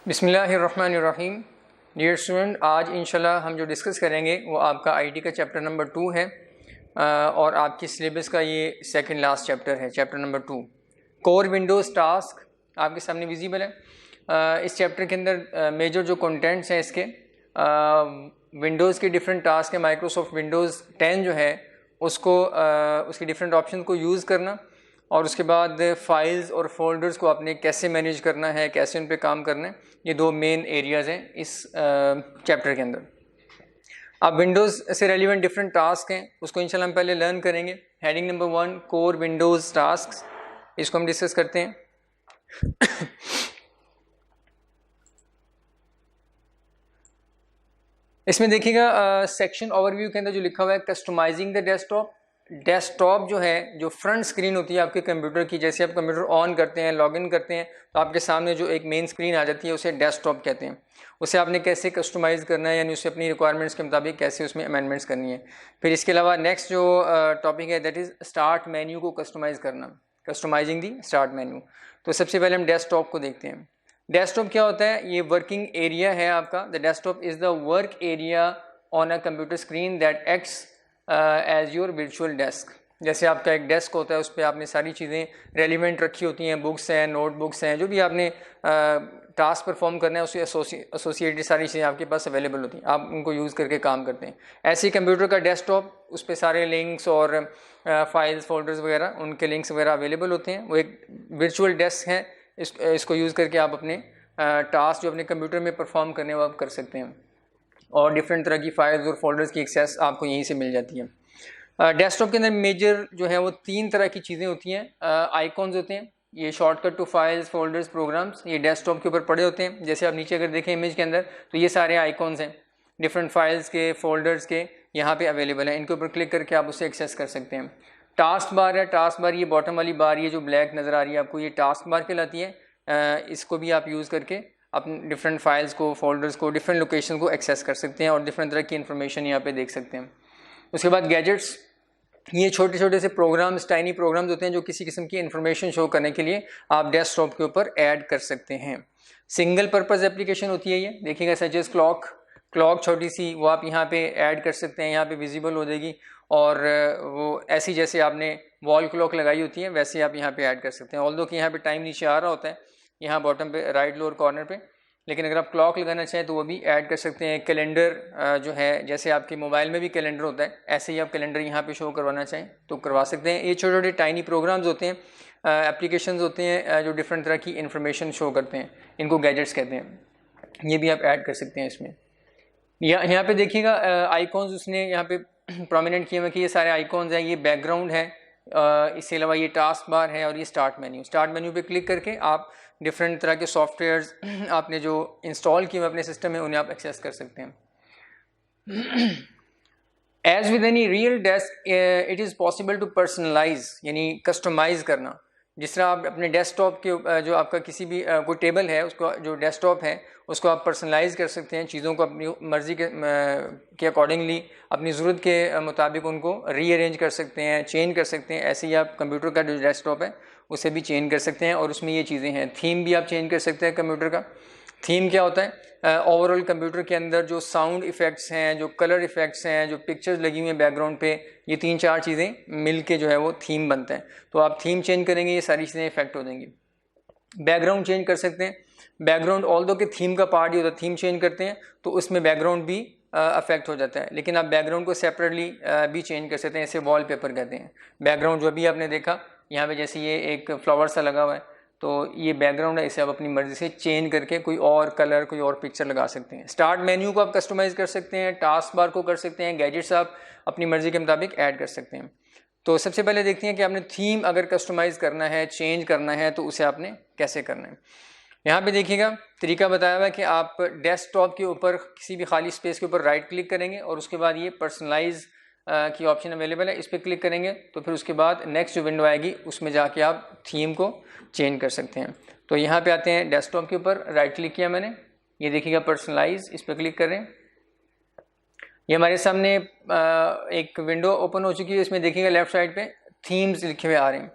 बिस्मिल्लाहिर्रहमानिर्रहीम। Dear student, आज इंशाल्लाह हम जो डिस्कस करेंगे वो आपका आईटी का चैप्टर नंबर 2 है और आपकी सिलेबस का ये सेकंड लास्ट चैप्टर है, chapter number 2 core Windows task आपके सामने विजिबल है। इस चैप्टर के अंदर मेजर जो कंटेंट्स हैं इसके विंडोज़ के डिफरेंट टास्क है। माइक्रोसॉफ्ट विंडोज़ 10 जो है उसको उसके डिफरेंट ऑप्शन को यूज़ करना और उसके बाद फाइल्स और फोल्डर्स को आपने कैसे मैनेज करना है, कैसे उन पे काम करना है, ये दो मेन एरियाज़ हैं इस चैप्टर के अंदर। अब विंडोज़ से रेलिवेंट डिफरेंट टास्क हैं उसको इंशाल्लाह हम पहले लर्न करेंगे। Heading number 1 core Windows task, इसको हम डिस्कस करते हैं। इसमें देखिएगा सेक्शन ओवरव्यू के अंदर जो लिखा हुआ है कस्टमाइजिंग द डेस्कटॉप। डेस्कटॉप जो है, जो फ्रंट स्क्रीन होती है आपके कंप्यूटर की, जैसे आप कंप्यूटर ऑन करते हैं, लॉगिन करते हैं तो आपके सामने जो एक मेन स्क्रीन आ जाती है उसे डेस्कटॉप कहते हैं। उसे आपने कैसे कस्टमाइज़ करना है, यानी उसे अपनी रिक्वायरमेंट्स के मुताबिक कैसे उसमें अमेंडमेंट्स करनी है। फिर इसके अलावा नेक्स्ट जो टॉपिक है दैट इज़ स्टार्ट मेन्यू को कस्टमाइज़ करना, कस्टमाइजिंग दी स्टार्ट मेन्यू। तो सबसे पहले हम डेस्कटॉप को देखते हैं। डेस्कटॉप क्या होता है? ये वर्किंग एरिया है आपका। The desktop is the work area on a computer screen that acts as your virtual desk. जैसे आपका एक डेस्क होता है, उस पर आपने सारी चीज़ें रेलिवेंट रखी होती हैं, बुक्स हैं, नोटबुक्स हैं, जो भी आपने टास्क परफॉर्म करना है उससे एसोसिएटेड सारी चीज़ें आपके पास अवेलेबल होती हैं, आप उनको यूज़ करके काम करते हैं। ऐसे ही कंप्यूटर का डेस्कटॉप, उस पर सारे लिंक्स और फाइल्स फोल्डर्स वगैरह, उनके लिंक्स वगैरह अवेलेबल होते हैं। वो एक वर्चुअल डेस्क है। इसको यूज़ करके आप अपने टास्क जो अपने कंप्यूटर में परफॉर्म करने वो आप कर सकते हैं और डिफरेंट तरह की फाइल्स और फोल्डर्स की एक्सेस आपको यहीं से मिल जाती है। डेस्कटॉप के अंदर मेजर जो है वो 3 तरह की चीज़ें होती हैं। आइकॉन्स होते हैं, ये shortcut to files, folders, programs, ये डेस्कटॉप के ऊपर पड़े होते हैं। जैसे आप नीचे अगर देखें इमेज के अंदर तो ये सारे आइकॉन्स हैं डिफरेंट फाइल्स के, फोल्डर्स के, यहाँ पे अवेलेबल हैं। इनके ऊपर क्लिक करके आप उसे एक्सेस कर सकते हैं। टास्क बार है, टास्क बार ये बॉटम वाली बार, ये जो ब्लैक नज़र आ रही है आपको, ये टास्क बार कहलाती है। इसको भी आप यूज़ करके अपने डिफरेंट फाइल्स को, फोल्डर्स को, डिफरेंट लोकेशन को एक्सेस कर सकते हैं और डिफरेंट तरह की इन्फॉर्मेशन यहाँ पे देख सकते हैं। उसके बाद गैजेट्स, ये छोटे छोटे से प्रोग्राम्स, टाइनी प्रोग्राम्स होते हैं जो किसी किस्म की इन्फॉर्मेशन शो करने के लिए आप डेस्कटॉप के ऊपर ऐड कर सकते हैं। सिंगल पर्पज़ एप्लीकेशन होती है ये, देखिएगा सच एज क्लॉक छोटी सी, वो आप यहाँ पे ऐड कर सकते हैं, यहाँ पे विजिबल हो जाएगी और वो ऐसी जैसे आपने वॉल क्लॉक लगाई होती है वैसे आप यहाँ पे ऐड कर सकते हैं। ऑल्दो कि यहाँ पे टाइम नीचे आ रहा होता है यहाँ बॉटम पे राइट लोअर कॉर्नर पे, लेकिन अगर आप क्लॉक लगाना चाहें तो वो भी ऐड कर सकते हैं। कैलेंडर जो है, जैसे आपके मोबाइल में भी कैलेंडर होता है, ऐसे ही आप कैलेंडर यहाँ पे शो करवाना चाहें तो करवा सकते हैं। ये छोटे छोटे टाइनी प्रोग्राम्स होते हैं, एप्लीकेशंस होते हैं जो डिफरेंट तरह की इन्फॉर्मेशन शो करते हैं, इनको गैजेट्स कहते हैं। ये भी आप ऐड कर सकते हैं इसमें। यहाँ पे देखिएगा आइकॉन्स उसने यहाँ पे प्रोमिनेंट किए हुए कि ये सारे आइकॉन्स हैं, ये बैकग्राउंड है, इसके अलावा ये टास्क बार है और ये स्टार्ट मेन्यू। स्टार्ट मेन्यू पे क्लिक करके आप डिफरेंट तरह के सॉफ्टवेयर्स आपने जो इंस्टॉल किए हुए अपने सिस्टम में उन्हें आप एक्सेस कर सकते हैं। As with any real desk it is possible to personalise, यानी कस्टमाइज़ करना। जिस तरह आप अपने डेस्कटॉप के जो आपका किसी भी कोई टेबल है, उसको जो डेस्कटॉप है उसको आप पर्सनलाइज कर सकते हैं, चीज़ों को अपनी मर्ज़ी के अकॉर्डिंगली अपनी ज़रूरत के मुताबिक उनको रीअरेंज कर सकते हैं, चेंज कर सकते हैं। ऐसे ही आप कंप्यूटर का जो डेस्कटॉप है उसे भी चेंज कर सकते हैं और उसमें ये चीज़ें हैं। थीम भी आप चेंज कर सकते हैं कंप्यूटर का। थीम क्या होता है? ओवरऑल कंप्यूटर के अंदर जो साउंड इफ़ेक्ट्स हैं, जो कलर इफ़ेक्ट्स हैं, जो पिक्चर्स लगी हुई हैं बैकग्राउंड पे, ये 3-4 चीज़ें मिल के जो है वो थीम बनता है। तो आप थीम चेंज करेंगे, ये सारी चीज़ें इफेक्ट हो जाएंगी। बैकग्राउंड चेंज कर सकते हैं। बैकग्राउंड ऑल्दो के थीम का पार्ट ही होता है, थीम चेंज करते हैं तो उसमें बैकग्राउंड भी अफेक्ट हो जाता है, लेकिन आप बैकग्राउंड को सेपरेटली भी चेंज कर सकते हैं। इसे वॉलपेपर कहते हैं। बैकग्राउंड जो अभी आपने देखा यहाँ पे, जैसे ये एक फ्लावर सा लगा हुआ है तो ये बैकग्राउंड है, इसे आप अपनी मर्ज़ी से चेंज करके कोई और कलर, कोई और पिक्चर लगा सकते हैं। स्टार्ट मेन्यू को आप कस्टमाइज़ कर सकते हैं, टास्क बार को कर सकते हैं, गैजेट्स आप अपनी मर्ज़ी के मुताबिक ऐड कर सकते हैं। तो सबसे पहले देखते हैं कि आपने थीम अगर कस्टमाइज़ करना है, चेंज करना है तो उसे आपने कैसे करना है। यहाँ पे देखिएगा तरीका बताया हुआ है कि आप डेस्कटॉप के ऊपर किसी भी खाली स्पेस के ऊपर राइट क्लिक करेंगे और उसके बाद ये पर्सनलाइज की ऑप्शन अवेलेबल है, इस पर क्लिक करेंगे तो फिर उसके बाद नेक्स्ट जो विंडो आएगी उसमें जाके आप थीम को चेंज कर सकते हैं। तो यहाँ पे आते हैं, डेस्कटॉप के ऊपर राइट क्लिक किया मैंने, ये देखिएगा पर्सनलाइज, इस पर क्लिक करें। ये हमारे सामने एक विंडो ओपन हो चुकी है। इसमें देखिएगा लेफ्ट साइड पे थीम्स लिखे हुए आ रहे हैं।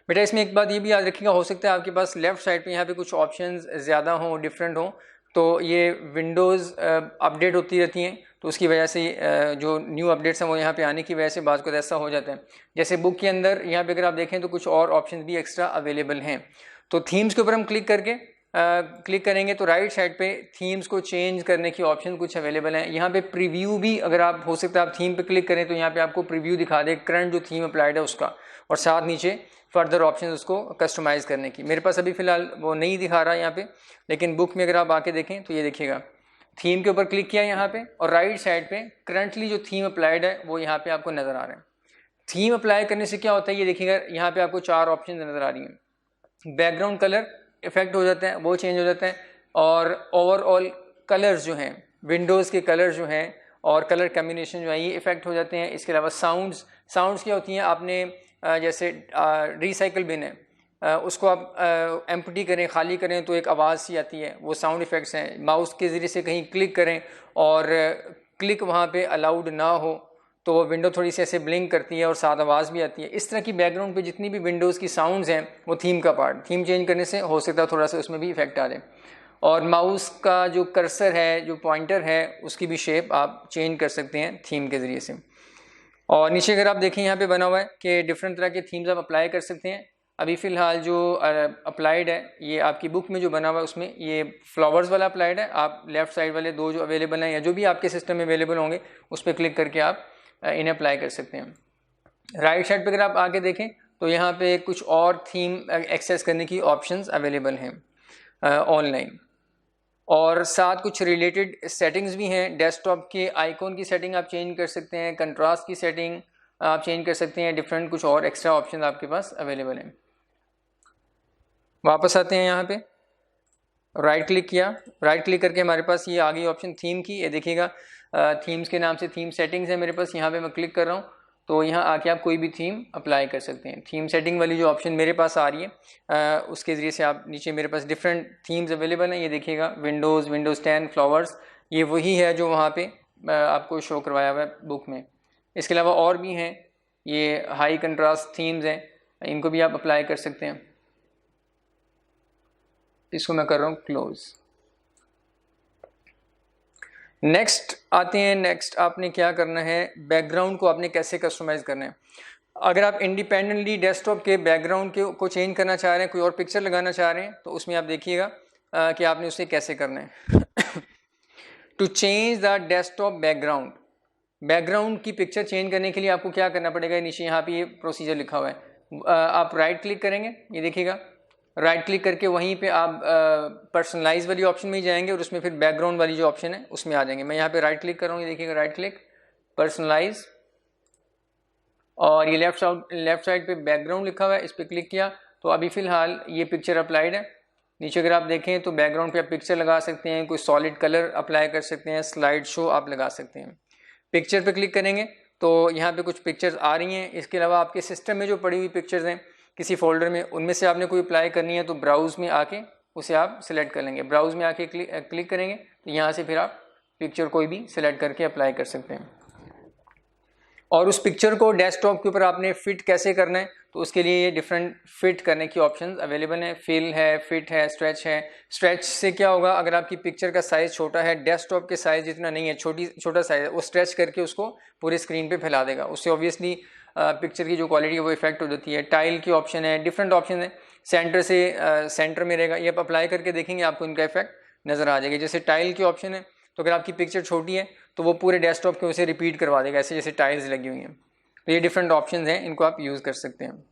बेटा इसमें एक बात ये भी याद रखिएगा, हो सकता है आपके पास लेफ्ट साइड पे यहाँ पे कुछ ऑप्शंस ज़्यादा हों, डिफरेंट हों, तो ये विंडोज़ अपडेट होती रहती हैं, तो उसकी वजह से जो न्यू अपडेट्स हैं वो यहाँ पे आने की वजह से बाज़ को ऐसा हो जाता है। जैसे बुक के अंदर यहाँ पे अगर आप देखें तो कुछ और ऑप्शन भी एक्स्ट्रा अवेलेबल हैं। तो थीम्स के ऊपर हम क्लिक करेंगे तो राइट साइड पे थीम्स को चेंज करने की ऑप्शन कुछ अवेलेबल हैं। यहाँ पे प्रीव्यू भी, अगर आप हो सकता है आप थीम पे क्लिक करें तो यहाँ पे आपको प्रीव्यू दिखा दे करंट जो थीम अप्लाइड है उसका, और साथ नीचे फर्दर ऑप्शन उसको कस्टमाइज़ करने की। मेरे पास अभी फ़िलहाल वो नहीं दिखा रहा यहाँ पे, लेकिन बुक में अगर आप आके देखें तो ये देखिएगा, थीम के ऊपर क्लिक किया यहाँ पे और राइट साइड पे करंटली जो थीम अप्लाइड है वो यहाँ पे आपको नज़र आ रहा है। थीम अप्लाई करने से क्या होता है ये देखिएगा, यहाँ पे आपको 4 ऑप्शन नज़र आ रही हैं। बैकग्राउंड कलर इफेक्ट हो जाता है, वो चेंज हो जाता है, और ओवरऑल कलर्स जो हैं, विंडोज़ के कलर जो हैं और कलर कम्बिनेशन जो है ये इफेक्ट हो जाते हैं। इसके अलावा साउंड्स क्या होती हैं, आपने जैसे रिसाइकल बिन है, उसको आप एम्प्टी करें, खाली करें तो एक आवाज़ सी आती है, वो साउंड इफ़ेक्ट्स हैं। माउस के ज़रिए से कहीं क्लिक करें और क्लिक वहाँ पे अलाउड ना हो तो वो विंडो थोड़ी सी ऐसे ब्लिंक करती है और साथ आवाज़ भी आती है। इस तरह की बैकग्राउंड पे जितनी भी विंडोज़ की साउंड्स हैं वो थीम का पार्ट, थीम चेंज करने से हो सकता है थोड़ा सा उसमें भी इफेक्ट आ जाए। और माउस का जो कर्सर है, जो पॉइंटर है, उसकी भी शेप आप चेंज कर सकते हैं थीम के ज़रिए से। और नीचे अगर आप देखें यहाँ पे बना हुआ है कि डिफरेंट तरह के थीम्स आप अप्लाई कर सकते हैं। अभी फ़िलहाल जो अप्लाइड है ये आपकी बुक में जो बना हुआ है उसमें ये फ्लावर्स वाला अप्लाइड है। आप लेफ़्ट साइड वाले 2 जो अवेलेबल हैं या जो भी आपके सिस्टम में अवेलेबल होंगे उस पर क्लिक करके आप इन्हें अप्लाई कर सकते हैं। राइट साइड पे अगर आप आगे देखें तो यहाँ पे कुछ और थीम एक्सेस करने की ऑप्शंस अवेलेबल हैं ऑनलाइन, और साथ कुछ रिलेटेड सेटिंग्स भी हैं। डेस्कटॉप के आइकॉन की सेटिंग आप चेंज कर सकते हैं, कंट्रास्ट की सेटिंग आप चेंज कर सकते हैं, डिफरेंट कुछ और एक्स्ट्रा ऑप्शन आपके पास अवेलेबल हैं। वापस आते हैं यहाँ पे, राइट क्लिक किया, राइट क्लिक करके हमारे पास ये आ गई ऑप्शन थीम की। ये देखिएगा थीम्स के नाम से थीम सेटिंग्स है मेरे पास। यहाँ पे मैं क्लिक कर रहा हूँ तो यहाँ आके आप कोई भी थीम अप्लाई कर सकते हैं। थीम सेटिंग वाली जो ऑप्शन मेरे पास आ रही है उसके ज़रिए से आप नीचे मेरे पास डिफरेंट थीम्स अवेलेबल हैं। ये देखिएगा विंडोज़ 10 फ्लावर्स, ये वही है जो वहाँ पे आपको शो करवाया हुआ है बुक में। इसके अलावा और भी हैं, ये हाई कंट्रास्ट थीम्स हैं, इनको भी आप अप्लाई कर सकते हैं। इसको मैं कर रहा हूँ क्लोज। नेक्स्ट आते हैं, नेक्स्ट आपने क्या करना है, बैकग्राउंड को आपने कैसे कस्टमाइज़ करना है। अगर आप इंडिपेंडेंटली डेस्कटॉप के बैकग्राउंड को चेंज करना चाह रहे हैं, कोई और पिक्चर लगाना चाह रहे हैं, तो उसमें आप देखिएगा कि आपने उसे कैसे करना है। To change the desktop background की पिक्चर चेंज करने के लिए आपको क्या करना पड़ेगा, नीचे यहाँ पे ये प्रोसीजर लिखा हुआ है। आप राइट क्लिक करेंगे, ये देखिएगा, राइट क्लिक करके वहीं पे आप पर्सनलाइज वाली ऑप्शन में ही जाएंगे और उसमें फिर बैकग्राउंड वाली जो ऑप्शन है उसमें आ जाएंगे। मैं यहाँ पे राइट क्लिक कर रहा हूँ, ये देखिएगा, राइट क्लिक, पर्सनलाइज, और ये लेफ्ट साइड पे बैकग्राउंड लिखा हुआ है, इस पर क्लिक किया तो अभी फ़िलहाल ये पिक्चर अप्लाइड है। नीचे अगर आप देखें तो बैकग्राउंड पे आप पिक्चर लगा सकते हैं, कोई सॉलिड कलर अप्लाई कर सकते हैं, स्लाइड शो आप लगा सकते हैं। पिक्चर पे क्लिक करेंगे तो यहाँ पे कुछ पिक्चर्स आ रही हैं। इसके अलावा आपके सिस्टम में जो पड़ी हुई पिक्चर्स हैं किसी फोल्डर में, उनमें से आपने कोई अप्लाई करनी है तो ब्राउज़ में आके उसे आप सिलेक्ट कर लेंगे। ब्राउज़ में आके क्लिक करेंगे तो यहाँ से फिर आप पिक्चर कोई भी सिलेक्ट करके अप्लाई कर सकते हैं। और उस पिक्चर को डेस्कटॉप के ऊपर आपने फिट कैसे करना है, तो उसके लिए ये डिफरेंट फिट करने की ऑप्शंस अवेलेबल हैं। फिल है, फिट है, स्ट्रेच है। स्ट्रेच से क्या होगा, अगर आपकी पिक्चर का साइज़ छोटा है, डेस्कटॉप के साइज़ जितना नहीं है, छोटा साइज़ है, वो स्ट्रेच करके उसको पूरे स्क्रीन पे फैला देगा। उससे ऑब्वियसली पिक्चर की जो क्वालिटी है वो इफेक्ट हो जाती है। टाइल की ऑप्शन है, डिफरेंट ऑप्शन है, सेंटर से सेंटर में रहेगा। ये आप अप्लाई करके देखेंगे आपको इनका इफेक्ट नज़र आ जाएगा। जैसे टाइल की ऑप्शन है तो अगर आपकी पिक्चर छोटी है तो वो पूरे डेस्कटॉप के उसे रिपीट करवा देगा, ऐसे जैसे टाइल्स लगी हुई हैं। तो ये डिफरेंट ऑप्शंस हैं, इनको आप यूज़ कर सकते हैं।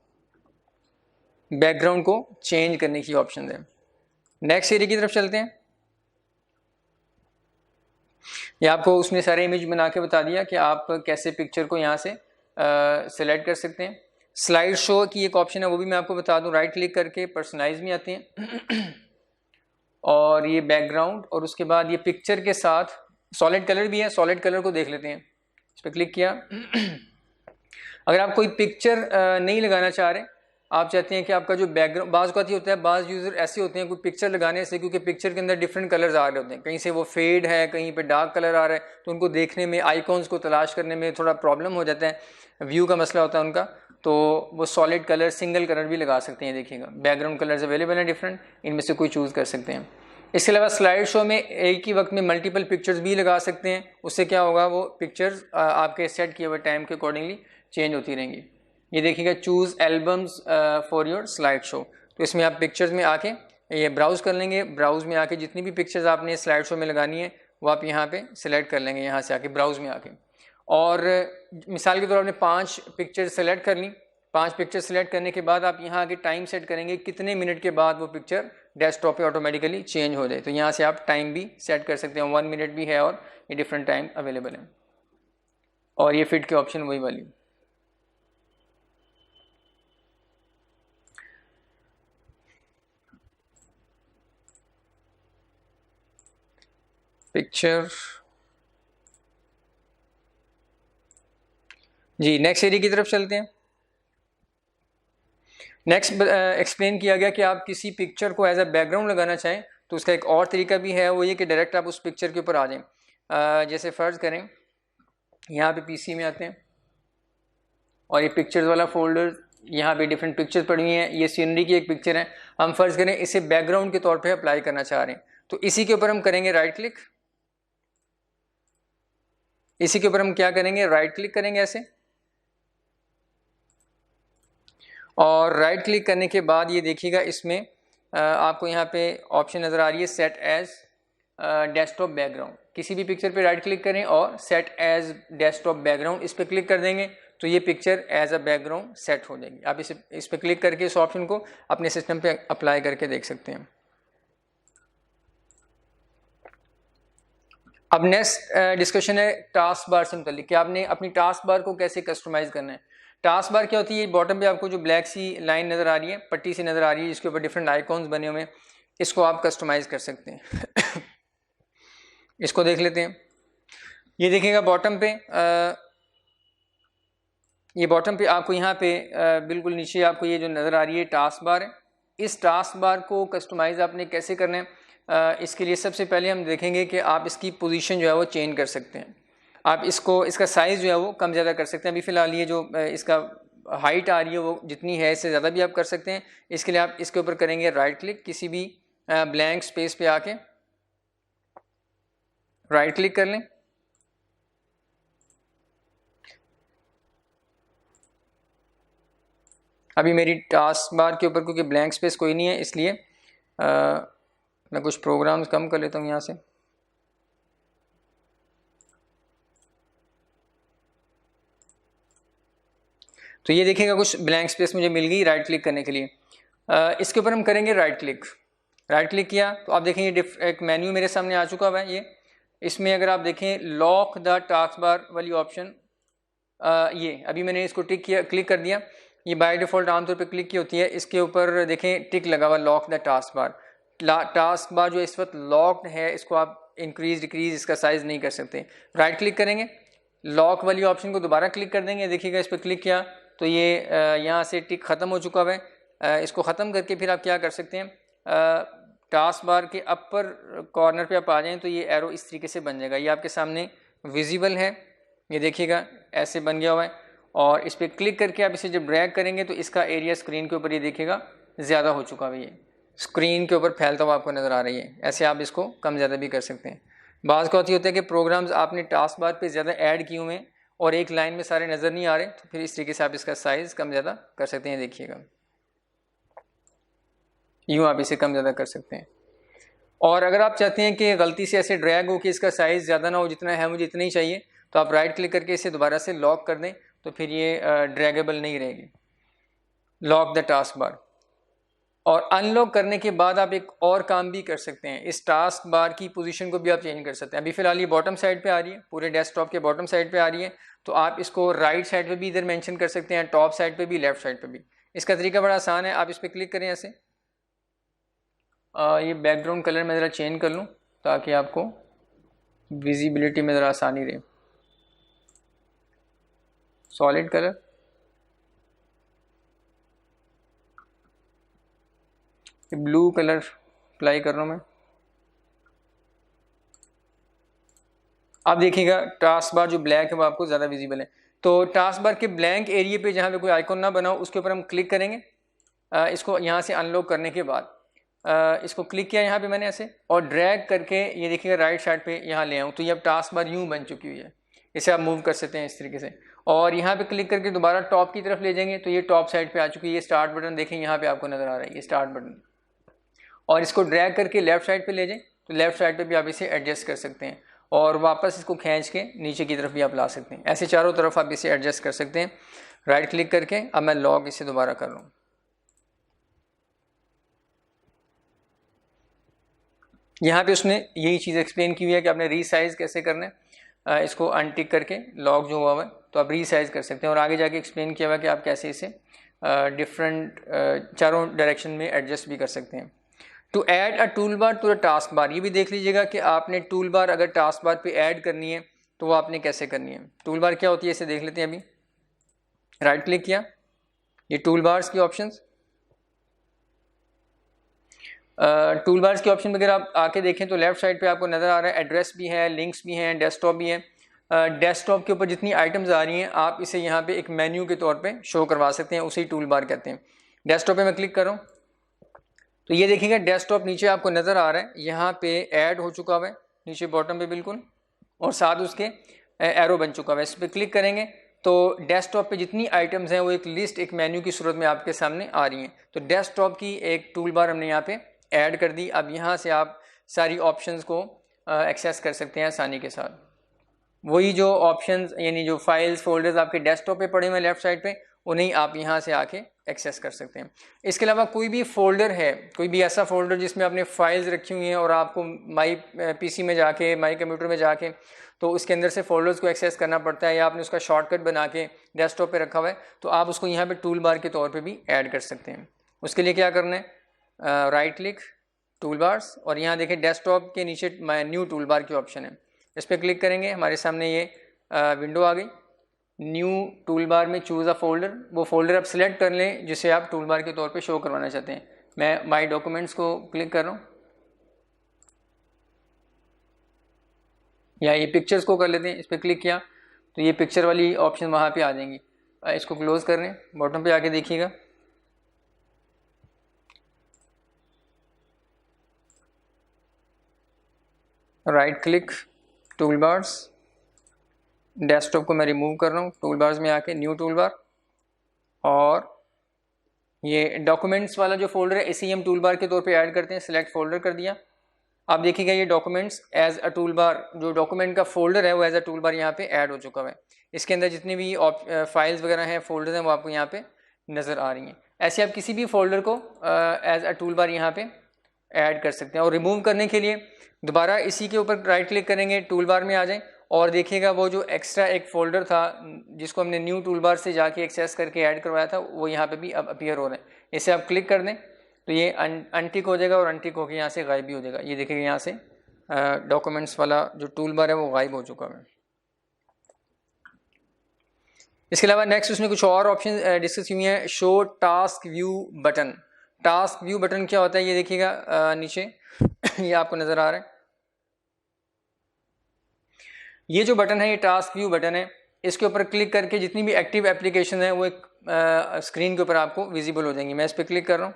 बैकग्राउंड को चेंज करने की ऑप्शन है। नेक्स्ट एरिया की तरफ चलते हैं। ये आपको उसने सारे इमेज बना के बता दिया कि आप कैसे पिक्चर को यहाँ से सेलेक्ट कर सकते हैं। स्लाइड शो की एक ऑप्शन है, वो भी मैं आपको बता दूं। राइट क्लिक करके पर्सनलाइज में आते हैं और ये बैकग्राउंड, और उसके बाद ये पिक्चर के साथ सॉलिड कलर भी है, सॉलिड कलर को देख लेते हैं। इस पर क्लिक किया। अगर आप कोई पिक्चर नहीं लगाना चाह रहे, आप चाहते हैं कि आपका जो बैकग्राउंड, बाज़ का होता है, बाज़ यूज़र ऐसे होते हैं कोई पिक्चर लगाने से, क्योंकि पिक्चर के अंदर डिफरेंट कलर्स आ रहे होते हैं, कहीं से वो फेड है, कहीं पे डार्क कलर आ रहा है, तो उनको देखने में, आइकॉन्स को तलाश करने में थोड़ा प्रॉब्लम हो जाता है, व्यू का मसला होता है उनका। तो वो सॉलिड कलर, सिंगल कलर भी लगा सकते हैं। देखिएगा बैकग्राउंड कलर्स अवेलेबल हैं डिफरेंट, इनमें से कोई चूज़ कर सकते हैं। इसके अलावा स्लाइड शो में एक ही वक्त में मल्टीपल पिक्चर्स भी लगा सकते हैं, उससे क्या होगा वो पिक्चर्स आपके सेट किए हुए टाइम के अकॉर्डिंगली चेंज होती रहेंगी। ये देखिएगा choose albums for your slide show, तो इसमें आप पिक्चर्स में आके ये ब्राउज़ कर लेंगे, ब्राउज़ में आके जितनी भी पिक्चर्स आपने स्लाइड शो में लगानी है वो आप यहाँ पे सिलेक्ट कर लेंगे, यहाँ से आके ब्राउज़ में आके। और मिसाल के तौर पर आपने 5 पिक्चर सेलेक्ट कर ली, 5 पिक्चर सेलेक्ट करने के बाद आप यहाँ आके टाइम सेट करेंगे कितने मिनट के बाद वो पिक्चर डेस्कटॉप पे ऑटोमेटिकली चेंज हो जाए। तो यहाँ से आप टाइम भी सेट कर सकते हैं, 1 मिनट भी है और ये डिफरेंट टाइम अवेलेबल है। और ये फिट के ऑप्शन वही वाली। पिक्चर जी, नेक्स्ट एरिया की तरफ चलते हैं। नेक्स्ट एक्सप्लेन किया गया कि आप किसी पिक्चर को एज अ बैकग्राउंड लगाना चाहें तो उसका एक और तरीका भी है, वो ये कि डायरेक्ट आप उस पिक्चर के ऊपर आ जाएं। जैसे फ़र्ज़ करें यहाँ पे पीसी में आते हैं और ये पिक्चर्स वाला फोल्डर, यहाँ पे डिफरेंट पिक्चर्स पड़ी हुई हैं, ये सीनरी की एक पिक्चर है, हम फ़र्ज़ करें इसे बैकग्राउंड के तौर पे अप्लाई करना चाह रहे हैं, तो इसी के ऊपर हम करेंगे राइट क्लिक। इसी के ऊपर हम क्या करेंगे, राइट क्लिक करेंगे ऐसे, और राइट क्लिक करने के बाद ये देखिएगा इसमें आपको यहाँ पे ऑप्शन नज़र आ रही है सेट एज डेस्कटॉप बैकग्राउंड। किसी भी पिक्चर पे राइट क्लिक करें और सेट एज डेस्कटॉप बैकग्राउंड इस पर क्लिक कर देंगे तो ये picture as a background set हो जाएगी। आप इस पर क्लिक करके इस ऑप्शन को अपने सिस्टम पे अप्लाई करके देख सकते हैं। अब नेक्स्ट डिस्कशन है टास्क बार से मुताल्लिक कि आपने अपनी टास्क बार को कैसे कस्टमाइज़ करना है। टास्क बार क्या होती है, बॉटम पे आपको जो ब्लैक सी लाइन नज़र आ रही है, पट्टी सी नज़र आ रही है, जिसके ऊपर डिफरेंट आइकॉन्स बने हुए हैं, इसको आप कस्टमाइज़ कर सकते हैं। इसको देख लेते हैं। ये देखिएगा बॉटम पे ये बॉटम पे आपको यहाँ पे बिल्कुल नीचे आपको ये जो नज़र आ रही है टास्क बार है। इस टास्क बार को कस्टमाइज़ आपने कैसे करना है, इसके लिए सबसे पहले हम देखेंगे कि आप इसकी पोजीशन जो है वो चेंज कर सकते हैं। आप इसका साइज़ जो है वो कम ज़्यादा कर सकते हैं। अभी फ़िलहाल ये जो इसका हाइट आ रही है वो जितनी है इससे ज़्यादा भी आप कर सकते हैं। इसके लिए आप इसके ऊपर करेंगे राइट क्लिक, किसी भी ब्लैंक स्पेस पे आके राइट क्लिक कर लें। अभी मेरी टास्क बार के ऊपर क्योंकि ब्लैंक स्पेस कोई नहीं है, इसलिए मैं कुछ प्रोग्राम्स कम कर लेता हूँ यहाँ से। तो ये देखिएगा कुछ ब्लैंक स्पेस मुझे मिल गई राइट क्लिक करने के लिए। इसके ऊपर हम करेंगे राइट क्लिक किया तो आप देखेंगे एक मेन्यू मेरे सामने आ चुका हुआ है। ये इसमें अगर आप देखें लॉक द टास्क बार वाली ऑप्शन, ये अभी मैंने इसको क्लिक कर दिया। ये बाय डिफ़ॉल्ट आमतौर पे क्लिक की होती है। इसके ऊपर देखें टिक लगा हुआ lock the taskbar. Task bar जो इस वक्त लॉक्ड है इसको आप इंक्रीज डिक्रीज इसका साइज़ नहीं कर सकते। राइट क्लिक करेंगे, लॉक वाली ऑप्शन को दोबारा क्लिक कर देंगे। देखिएगा इस पर क्लिक किया तो ये यहाँ से टिक ख़त्म हो चुका है। इसको ख़त्म करके फिर आप क्या कर सकते हैं, टास्क बार के अपर कॉर्नर पे आप आ जाएं तो ये एरो इस तरीके से बन जाएगा। ये आपके सामने विजिबल है, ये देखिएगा ऐसे बन गया हुआ है। और इस पर क्लिक करके आप इसे जब ड्रैग करेंगे तो इसका एरिया स्क्रीन के ऊपर ये देखिएगा ज़्यादा हो चुका है, ये स्क्रीन के ऊपर फैलता हुआ आपको नज़र आ रही है। ऐसे आप इसको कम ज़्यादा भी कर सकते हैं। बाज़ का होता है कि प्रोग्राम्स आपने टास्क बार पे ज़्यादा ऐड किए हुए हैं और एक लाइन में सारे नज़र नहीं आ रहे, तो फिर इस तरीके से आप इसका साइज़ कम ज़्यादा कर सकते हैं। देखिएगा यूँ आप इसे कम ज़्यादा कर सकते हैं। और अगर आप चाहते हैं कि गलती से ऐसे ड्रैग हो कि इसका साइज़ ज़्यादा ना हो, जितना है मुझे इतना ही चाहिए, तो आप राइट क्लिक करके इसे दोबारा से लॉक कर दें तो फिर ये ड्रैगेबल नहीं रहेगी। Lock the task bar. और अनलॉक करने के बाद आप एक और काम भी कर सकते हैं, इस टास्क बार की पोजीशन को भी आप चेंज कर सकते हैं। अभी फ़िलहाल ये बॉटम साइड पे आ रही है, पूरे डेस्कटॉप के बॉटम साइड पे आ रही है, तो आप इसको राइट साइड पे भी इधर मेंशन कर सकते हैं, टॉप साइड पे भी, लेफ्ट साइड पे भी। इसका तरीका बड़ा आसान है। आप इस पर क्लिक करें ऐसे, ये बैकग्राउंड कलर मैं ज़रा चेंज कर लूँ ताकि आपको विजिबिलिटी में ज़रा आसानी रहे। Solid colour, blue colour apply कर रहा हूँ मैं। आप देखिएगा टास्क बार जो ब्लैक है वो आपको ज़्यादा विजिबल है। तो टास्क बार के ब्लैंक एरिया पे जहाँ पे कोई आइकॉन ना बना हो उसके ऊपर हम क्लिक करेंगे। इसको यहाँ से अनलॉक करने के बाद इसको क्लिक किया यहाँ पे मैंने ऐसे और ड्रैग करके ये देखिएगा राइट साइड पे यहाँ ले आऊँ तो ये अब टास्क बार यूँ बन चुकी हुई है। इसे आप मूव कर सकते हैं इस तरीके से और यहाँ पे क्लिक करके दोबारा टॉप की तरफ ले जाएंगे तो ये टॉप साइड पे आ चुकी है। ये स्टार्ट बटन देखें यहाँ पे आपको नज़र आ रहा है, ये स्टार्ट बटन, और इसको ड्रैग करके लेफ्ट साइड पे ले जाएं तो लेफ्ट साइड पे भी आप इसे एडजस्ट कर सकते हैं और वापस इसको खींच के नीचे की तरफ भी आप ला सकते हैं। ऐसे चारों तरफ आप इसे एडजस्ट कर सकते हैं राइट क्लिक करके। अब मैं लॉक इसे दोबारा कर लूँ, यहाँ पे उसने यही चीज़ एक्सप्लेन की हुई है कि आपने रीसाइज कैसे करना है। इसको अनटिक करके लॉक जो हुआ है तो आप रीसाइज कर सकते हैं और आगे जाके एक्सप्लेन किया हुआ है कि आप कैसे इसे डिफरेंट चारों डायरेक्शन में एडजस्ट भी कर सकते हैं। To add a toolbar to the taskbar, ये भी देख लीजिएगा कि आपने टूल बार अगर टास्क बार पे ऐड करनी है तो वो आपने कैसे करनी है। टूल बार क्या होती है इसे देख लेते हैं। अभी राइट क्लिक किया, ये टूल बार्स की ऑप्शंस, टूल बार्स के ऑप्शन वगैरह आप आके देखें तो लेफ्ट साइड पे आपको नज़र आ रहा है एड्रेस भी है, लिंक्स भी हैं, डेस्कटॉप भी है। डेस्कटॉप के ऊपर जितनी आइटम्स आ रही हैं आप इसे यहाँ पे एक मेन्यू के तौर पे शो करवा सकते हैं, उसे टूल बार कहते हैं। डेस्कटॉप पे मैं क्लिक कर रहा हूँ तो ये देखिएगा डेस्कटॉप नीचे आपको नज़र आ रहा है, यहाँ पे ऐड हो चुका हुआ है नीचे बॉटम पे बिल्कुल, और साथ उसके एरो बन चुका हुआ है। इस पर क्लिक करेंगे तो डेस्कटॉप पे जितनी आइटम्स हैं वो एक लिस्ट, एक मेन्यू की सूरत में आपके सामने आ रही हैं। तो डेस्कटॉप की एक टूल बार हमने यहाँ पे ऐड कर दी। अब यहाँ से आप सारी ऑप्शंस को एक्सेस कर सकते हैं आसानी के साथ। वही जो ऑप्शंस यानी जो फाइल्स फोल्डर्स आपके डेस्कटॉप पे पड़े हुए हैं लेफ्ट साइड पे, उन्हें आप यहाँ से आके एक्सेस कर सकते हैं। इसके अलावा कोई भी फोल्डर है, कोई भी ऐसा फोल्डर जिसमें आपने फाइल्स रखी हुई हैं और आपको माई पीसी में जाके, माई कंप्यूटर में जाके तो उसके अंदर से फोल्डर्स को एक्सेस करना पड़ता है या आपने उसका शॉर्टकट बना के डेस्कटॉप पे रखा हुआ है तो आप उसको यहाँ पे टूल बार के तौर पे भी ऐड कर सकते हैं। उसके लिए क्या करना है, राइट क्लिक, टूल बार्स, और यहाँ देखें डेस्कटॉप के नीचे न्यू टूल बार की ऑप्शन है, इस पर क्लिक करेंगे हमारे सामने ये विंडो आ गई। न्यू टूल बार में चूज़ अ फोल्डर, वो फोल्डर आप सिलेक्ट कर लें जिसे आप टूल बार के तौर पे शो करवाना चाहते हैं। मैं माई डॉक्यूमेंट्स को क्लिक कर रहा हूँ या ये पिक्चर्स को कर लेते हैं, इस पर क्लिक किया तो ये पिक्चर वाली ऑप्शन वहाँ पे आ जाएंगी। इसको क्लोज कर लें, बॉटम पे आके देखिएगा right click, tool bars, desktop को मैं रिमूव कर रहा हूँ, टूल बार्स में आके न्यू टूल बार, और ये डॉक्यूमेंट्स वाला जो फोल्डर है इसे हम टूल बार के तौर पे ऐड करते हैं। सिलेक्ट फोल्डर कर दिया, आप देखिएगा ये documents as a toolbar, जो डॉक्यूमेंट का फोल्डर है वो एज अ टूल बार यहाँ पे ऐड हो चुका है। इसके अंदर जितनी भी फाइल्स वगैरह हैं, फोल्डर्स हैं, वो आपको यहाँ पे नज़र आ रही हैं। ऐसे आप किसी भी फोल्डर को एज अ टूल बार यहाँ पे ऐड कर सकते हैं। और रिमूव करने के लिए दोबारा इसी के ऊपर राइट क्लिक करेंगे, टूल बार में आ जाएं और देखिएगा वो जो एक्स्ट्रा एक फ़ोल्डर था जिसको हमने न्यू टूल बार से जाके एक्सेस करके ऐड करवाया था वो यहाँ पे भी अब अपीयर हो रहे हैं। इसे आप क्लिक कर दें तो ये अनटिक हो जाएगा और अनटिक होकर यहाँ से गायब भी हो जाएगा। ये देखिएगा यहाँ से डॉक्यूमेंट्स वाला जो टूल बार है वो गायब हो चुका है। इसके अलावा नेक्स्ट उसमें कुछ और ऑप्शन डिस्कस हुई हैं। Show task view button, task view button क्या होता है ये देखिएगा नीचे ये आपको नज़र आ रहा है। ये जो बटन है ये टास्क व्यू बटन है, इसके ऊपर क्लिक करके जितनी भी एक्टिव एप्लीकेशन है वो एक स्क्रीन के ऊपर आपको विजिबल हो जाएंगी। मैं इस पर क्लिक कर रहा हूँ,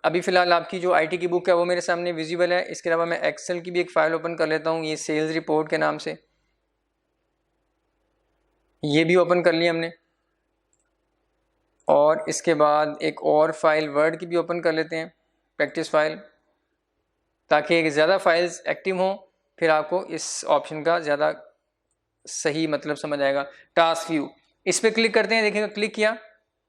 अभी फ़िलहाल आपकी जो आईटी की बुक है वो मेरे सामने विजिबल है। इसके अलावा मैं एक्सेल की भी एक फ़ाइल ओपन कर लेता हूँ, ये सेल्स रिपोर्ट के नाम से, ये भी ओपन कर लिया हमने। और इसके बाद एक और फाइल वर्ड की भी ओपन कर लेते हैं, प्रैक्टिस फाइल, ताकि एक ज़्यादा फाइल्स एक्टिव हों, फिर आपको इस ऑप्शन का ज़्यादा सही मतलब समझ आएगा। टास्क व्यू, इस पर क्लिक करते हैं, देखिएगा क्लिक किया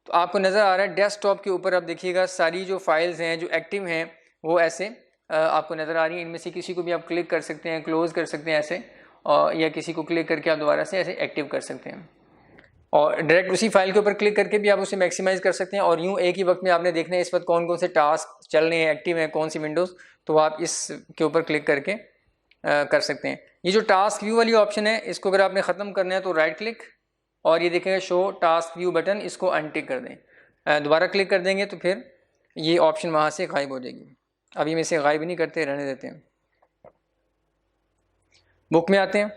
तो आपको नज़र आ रहा है डेस्कटॉप के ऊपर, आप देखिएगा सारी जो फाइल्स हैं जो एक्टिव हैं वो ऐसे आपको नज़र आ रही हैं। इनमें से किसी को भी आप क्लिक कर सकते हैं, क्लोज़ कर सकते हैं ऐसे, या किसी को क्लिक करके आप दोबारा से ऐसे एक्टिव कर सकते हैं। और डायरेक्ट उसी फाइल के ऊपर क्लिक करके भी आप उसे मैक्सिमाइज़ कर सकते हैं। और यूँ एक ही वक्त में आपने देखना है इस वक्त कौन कौन से टास्क चल रहे हैं, एक्टिव हैं, कौन सी विंडोज़, तो आप इस के ऊपर क्लिक करके कर सकते हैं। ये जो टास्क व्यू वाली ऑप्शन है इसको अगर आपने ख़त्म करना है तो राइट क्लिक और ये देखेंगे शो टास्क व्यू बटन, इसको अनटिक कर दें। दोबारा क्लिक कर देंगे तो फिर ये ऑप्शन वहाँ से गायब हो जाएगी। अभी हम इसे गायब नहीं करते, रहने देते हैं। बुक में आते हैं।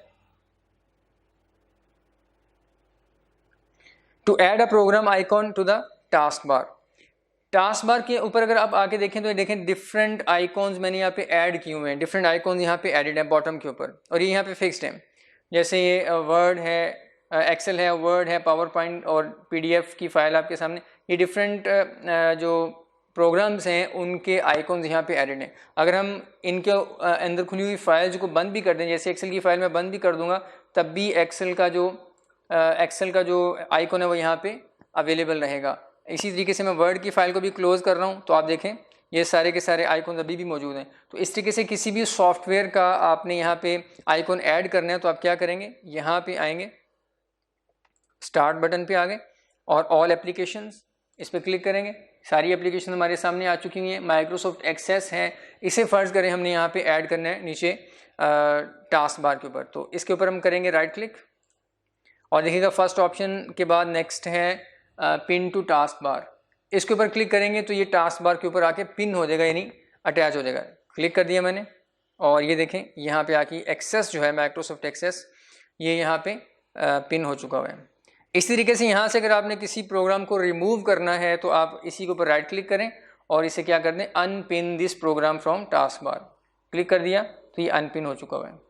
To add a program icon to the taskbar, taskbar के ऊपर अगर आप आके देखें तो ये देखें डिफरेंट आइकॉन्स मैंने यहाँ पे ऐड किए हुए हैं, डिफरेंट आइकॉन्स यहाँ पे एडेड है बॉटम के ऊपर, और ये यहाँ पे फिक्स्ड है। जैसे ये वर्ड है, एक्सेल है, वर्ड है, पावर पॉइंट और पीडीएफ की फाइल आपके सामने, ये डिफरेंट जो प्रोग्राम्स हैं उनके आइकॉन्स यहाँ पे एडेड हैं। अगर हम इनके अंदर खुली हुई फाइल्स को बंद भी कर दें, जैसे एक्सेल की फाइल में बंद भी कर दूंगा, तब भी एक्सेल का जो आइकॉन है वो यहाँ पे अवेलेबल रहेगा। इसी तरीके से मैं वर्ड की फाइल को भी क्लोज कर रहा हूँ तो आप देखें ये सारे के सारे आइकॉन अभी भी मौजूद हैं। तो इस तरीके से किसी भी सॉफ्टवेयर का आपने यहाँ पे आइकॉन ऐड करना है तो आप क्या करेंगे, यहाँ पे आएंगे, स्टार्ट बटन पे आ गए और ऑल एप्लीकेशंस इस पर क्लिक करेंगे। सारी एप्लीकेशन हमारे सामने आ चुकी हुई हैं। माइक्रोसॉफ्ट एक्सेस है, इसे फ़र्ज़ करें हमने यहाँ पे ऐड करना है नीचे टास्क बार के ऊपर, तो इसके ऊपर हम करेंगे राइट क्लिक और देखिएगा फर्स्ट ऑप्शन के बाद नेक्स्ट है पिन टू टास्क बार, इसके ऊपर क्लिक करेंगे तो ये टास्क बार के ऊपर आके पिन हो जाएगा, यानी अटैच हो जाएगा। क्लिक कर दिया मैंने और ये देखें यहाँ पे आके एक्सेस जो है माइक्रोसॉफ्ट एक्सेस ये यहाँ पे पिन हो चुका हुआ है। इसी तरीके से यहाँ से अगर आपने किसी प्रोग्राम को रिमूव करना है तो आप इसी के ऊपर राइट क्लिक करें और इसे क्या कर दें, unpin this program from taskbar, click कर दिया तो ये अनपिन हो चुका हुआ है।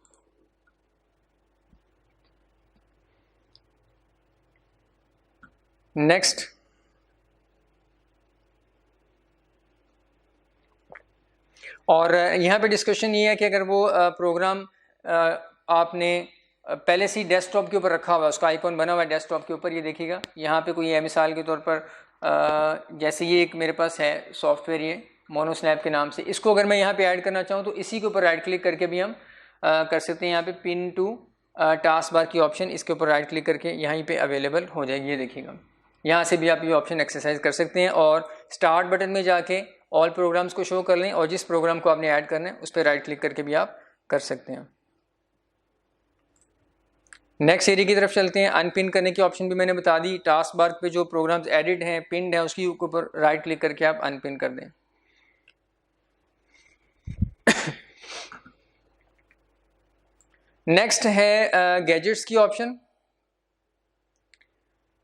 नेक्स्ट, और यहाँ पे डिस्कशन ये है कि अगर वो प्रोग्राम आपने पहले से ही डेस्कटॉप के ऊपर रखा हुआ है, उसका आइकॉन बना हुआ है डेस्कटॉप के ऊपर, ये देखिएगा यहाँ पे कोई है मिसाल के तौर पर जैसे ये एक मेरे पास है सॉफ्टवेयर ये मोनोस्नैप के नाम से, इसको अगर मैं यहाँ पे ऐड करना चाहूँ तो इसी के ऊपर राइट क्लिक करके भी हम कर सकते हैं। यहाँ पे पिन टू टास्क बार की ऑप्शन, इसके ऊपर राइट क्लिक करके यहीं पे अवेलेबल हो जाएगी। ये देखिएगा यहाँ से भी आप ये ऑप्शन एक्सरसाइज कर सकते हैं और स्टार्ट बटन में जाके ऑल प्रोग्राम्स को शो कर लें और जिस प्रोग्राम को आपने ऐड करना है उस पर राइट क्लिक करके भी आप कर सकते हैं। नेक्स्ट एरिया की तरफ चलते हैं। अनपिन करने की ऑप्शन भी मैंने बता दी, टास्क बार पे जो प्रोग्राम्स एडिड हैं, पिन्ड है, उसके ऊपर राइट क्लिक करके आप अनपिन कर दें। नेक्स्ट है गैजेट्स की ऑप्शन,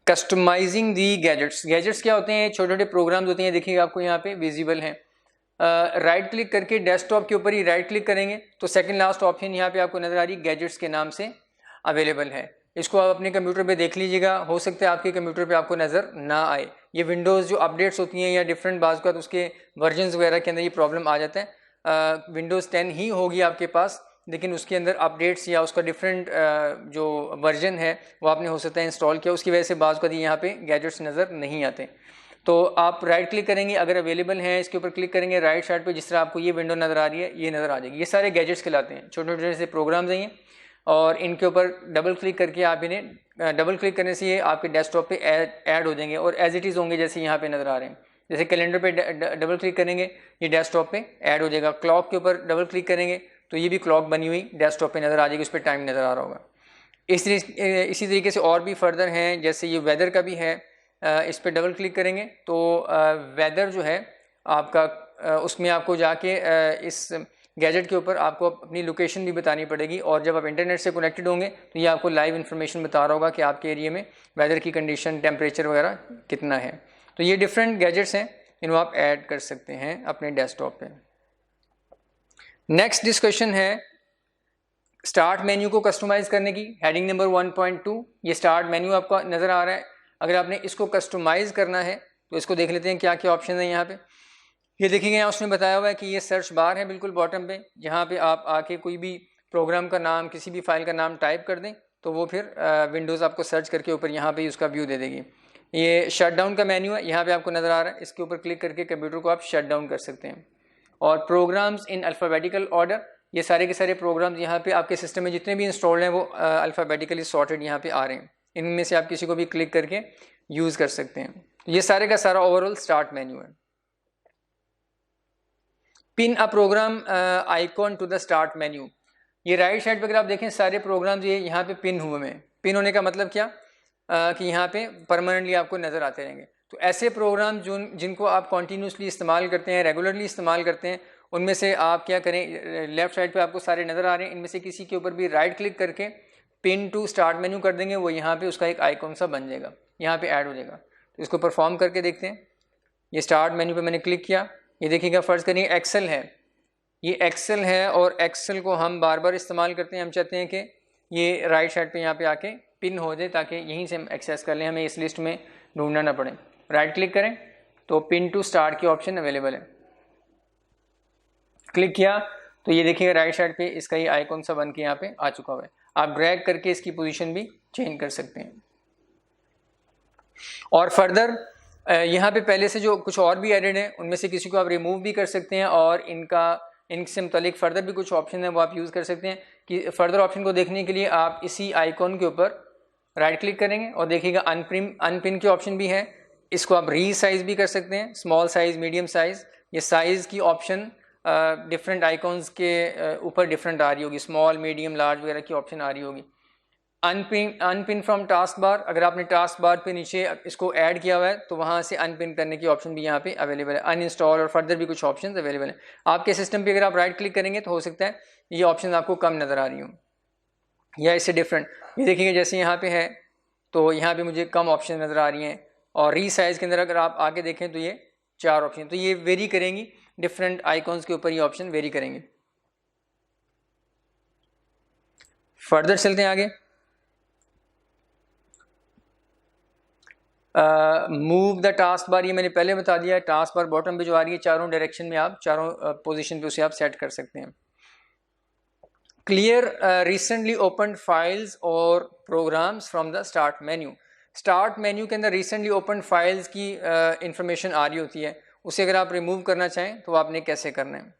कस्टमाइजिंग दी गैजेट्स। गैजेट्स क्या होते हैं, छोटे छोटे प्रोग्राम्स होते हैं, देखिएगा आपको यहाँ पे विजिबल हैं। राइट क्लिक करके डेस्कटॉप के ऊपर ही राइट क्लिक करेंगे तो सेकंड लास्ट ऑप्शन यहाँ पे आपको नजर आ रही गैजेट्स के नाम से अवेलेबल है। इसको आप अपने कंप्यूटर पे देख लीजिएगा, हो सकता है आपके कंप्यूटर पे आपको नज़र ना आए। ये विंडोज़ जो अपडेट्स होती हैं या डिफरेंट बाज़ का तो उसके वर्जन्स वगैरह के अंदर ये प्रॉब्लम आ जाता है। विंडोज़ 10 ही होगी आपके पास, लेकिन उसके अंदर अपडेट्स या उसका डिफरेंट जो वर्जन है वो आपने हो सकता है इंस्टॉल किया, उसकी वजह से बाज़ का यहाँ पे गैजेट्स नज़र नहीं आते। तो आप राइट क्लिक करेंगे, अगर अवेलेबल हैं इसके ऊपर क्लिक करेंगे राइट साइड पे, जिस तरह आपको ये विंडो नज़र आ रही है ये नज़र आ जाएगी। ये सारे गैजेट्स कहलाते हैं, छोटे छोटे से प्रोग्राम्स हैं और इनके ऊपर डबल क्लिक करके आप इन्हें डबल क्लिक करने से ये आपके डेस्कटॉप पे ऐड हो जाएंगे और एज इट इज़ होंगे जैसे यहाँ पे नज़र आ रहे हैं। जैसे कैलेंडर पे डबल क्लिक करेंगे ये डेस्कटॉप पे ऐड हो जाएगा। क्लॉक के ऊपर डबल क्लिक करेंगे तो ये भी क्लॉक बनी हुई डेस्कटॉप पे नज़र आ जाएगी, उस पर टाइम नज़र आ रहा होगा। इसी तरीके से और भी फर्दर हैं, जैसे ये वेदर का भी है, इस पर डबल क्लिक करेंगे तो वेदर जो है आपका उसमें आपको जाके इस गैजेट के ऊपर आपको अपनी लोकेशन भी बतानी पड़ेगी और जब आप इंटरनेट से कनेक्टेड होंगे तो ये आपको लाइव इन्फॉर्मेशन बता रहा होगा कि आपके एरिया में वेदर की कंडीशन, टेम्परेचर वगैरह कितना है। तो ये डिफरेंट गैजेट्स हैं, इनको आप ऐड कर सकते हैं अपने डेस्कटॉप पे। नेक्स्ट डिस्कशन है स्टार्ट मेन्यू को कस्टमाइज़ करने की। हेडिंग नंबर 1.2, ये स्टार्ट मेन्यू आपको नज़र आ रहा है। अगर आपने इसको कस्टमाइज़ करना है तो इसको देख लेते हैं क्या क्या ऑप्शन है यहाँ पे। ये देखिएगा यहाँ उसने बताया हुआ है कि ये सर्च बार है बिल्कुल बॉटम पे, यहाँ पे आप आके कोई भी प्रोग्राम का नाम, किसी भी फाइल का नाम टाइप कर दें तो वो फिर विंडोज़ आपको सर्च करके ऊपर यहाँ पे उसका व्यू दे देगी। ये शट डाउन का मेन्यू है, यहाँ पे आपको नज़र आ रहा है, इसके ऊपर क्लिक करके कंप्यूटर को आप शट डाउन कर सकते हैं। और प्रोग्राम्स इन अल्फ़ाबेटिकल ऑर्डर, ये सारे के सारे प्रोग्राम्स यहाँ पे आपके सिस्टम में जितने भी इंस्टॉल्ड हैं वो अल्फ़ाबेटिकली सॉर्टेड यहाँ पे आ रहे हैं। इनमें से आप किसी को भी क्लिक करके यूज़ कर सकते हैं। ये सारे का सारा ओवरऑल स्टार्ट मेन्यू है। Pin a program icon to the start menu, ये राइट साइड पे अगर आप देखें सारे प्रोग्राम्स ये यहाँ पे पिन हुए हैं। पिन होने का मतलब क्या कि यहाँ पे परमानेंटली आपको नज़र आते रहेंगे। तो ऐसे प्रोग्राम जिनको आप कॉन्टीन्यूसली इस्तेमाल करते हैं, रेगुलरली इस्तेमाल करते हैं, उनमें से आप क्या करें, लेफ्ट साइड पे आपको सारे नज़र आ रहे हैं, इनमें से किसी के ऊपर भी राइट क्लिक करके पिन टू स्टार्ट मेन्यू कर देंगे, वो यहाँ पे उसका एक आइकॉन सा बन जाएगा, यहाँ पे ऐड हो जाएगा। तो इसको परफॉर्म करके देखते हैं। ये स्टार्ट मेन्यू पे मैंने क्लिक किया, ये देखिएगा फ़र्ज़ करिए एक्सेल है, ये एक्सेल है और एक्सेल को हम बार बार इस्तेमाल करते हैं। हम चाहते हैं कि ये राइट साइड पे यहाँ पे आके पिन हो जाए ताकि यहीं से हम एक्सेस कर लें, हमें इस लिस्ट में ढूंढना ना पड़े। राइट क्लिक करें तो पिन टू स्टार्ट की ऑप्शन अवेलेबल है, क्लिक किया तो ये देखिएगा राइट साइड पे इसका ये आइकॉन सा बन के यहाँ पे आ चुका हुआ है। आप ड्रैग करके इसकी पोजीशन भी चेंज कर सकते हैं। और फर्दर यहाँ पे पहले से जो कुछ और भी एडेड है उनमें से किसी को आप रिमूव भी कर सकते हैं और इनसे मुतालिक फर्दर भी कुछ ऑप्शन है वो आप यूज़ कर सकते हैं। कि फर्दर ऑप्शन को देखने के लिए आप इसी आइकॉन के ऊपर राइट क्लिक करेंगे और देखिएगा अनपिन की ऑप्शन भी है, इसको आप रीसाइज भी कर सकते हैं, स्मॉल साइज़, मीडियम साइज़। ये साइज़ की ऑप्शन डिफरेंट आइकॉन्स के ऊपर डिफरेंट आ रही होगी, स्मॉल, मीडियम, लार्ज वगैरह की ऑप्शन आ रही होगी। अनपिन फ्रॉम टास्क बार, अगर आपने टास्क बार पे नीचे इसको ऐड किया हुआ है तो वहाँ से अनपिन करने की ऑप्शन भी यहाँ पे अवेलेबल है। अनइंस्टॉल और फर्दर भी कुछ ऑप्शंस अवेलेबल है। आपके सिस्टम पे अगर आप राइट क्लिक करेंगे तो हो सकता है ये ऑप्शन आपको कम नज़र आ रही हो या इससे डिफरेंट। ये देखिए जैसे यहाँ पे है तो यहाँ पे मुझे कम ऑप्शन नज़र आ रही हैं और रीसाइज के अंदर अगर आप आगे देखें तो ये 4 ऑप्शन, तो ये वेरी करेंगी, डिफरेंट आइकॉन्स के ऊपर ये ऑप्शन वेरी करेंगे। फर्दर चलते हैं आगे। मूव द टास्क बार, ये मैंने पहले बता दिया है, टास्क बार बॉटम पे जो आ रही है चारों डायरेक्शन में आप चारों पोजीशन पे उसे आप सेट कर सकते हैं। क्लियर रिसेंटली ओपन फाइल्स और programmes from the start menu. Start menu के अंदर रिसेंटली ओपन फाइल्स की इंफॉर्मेशन आ रही होती है, उसे अगर आप रिमूव करना चाहें तो आपने कैसे करना है।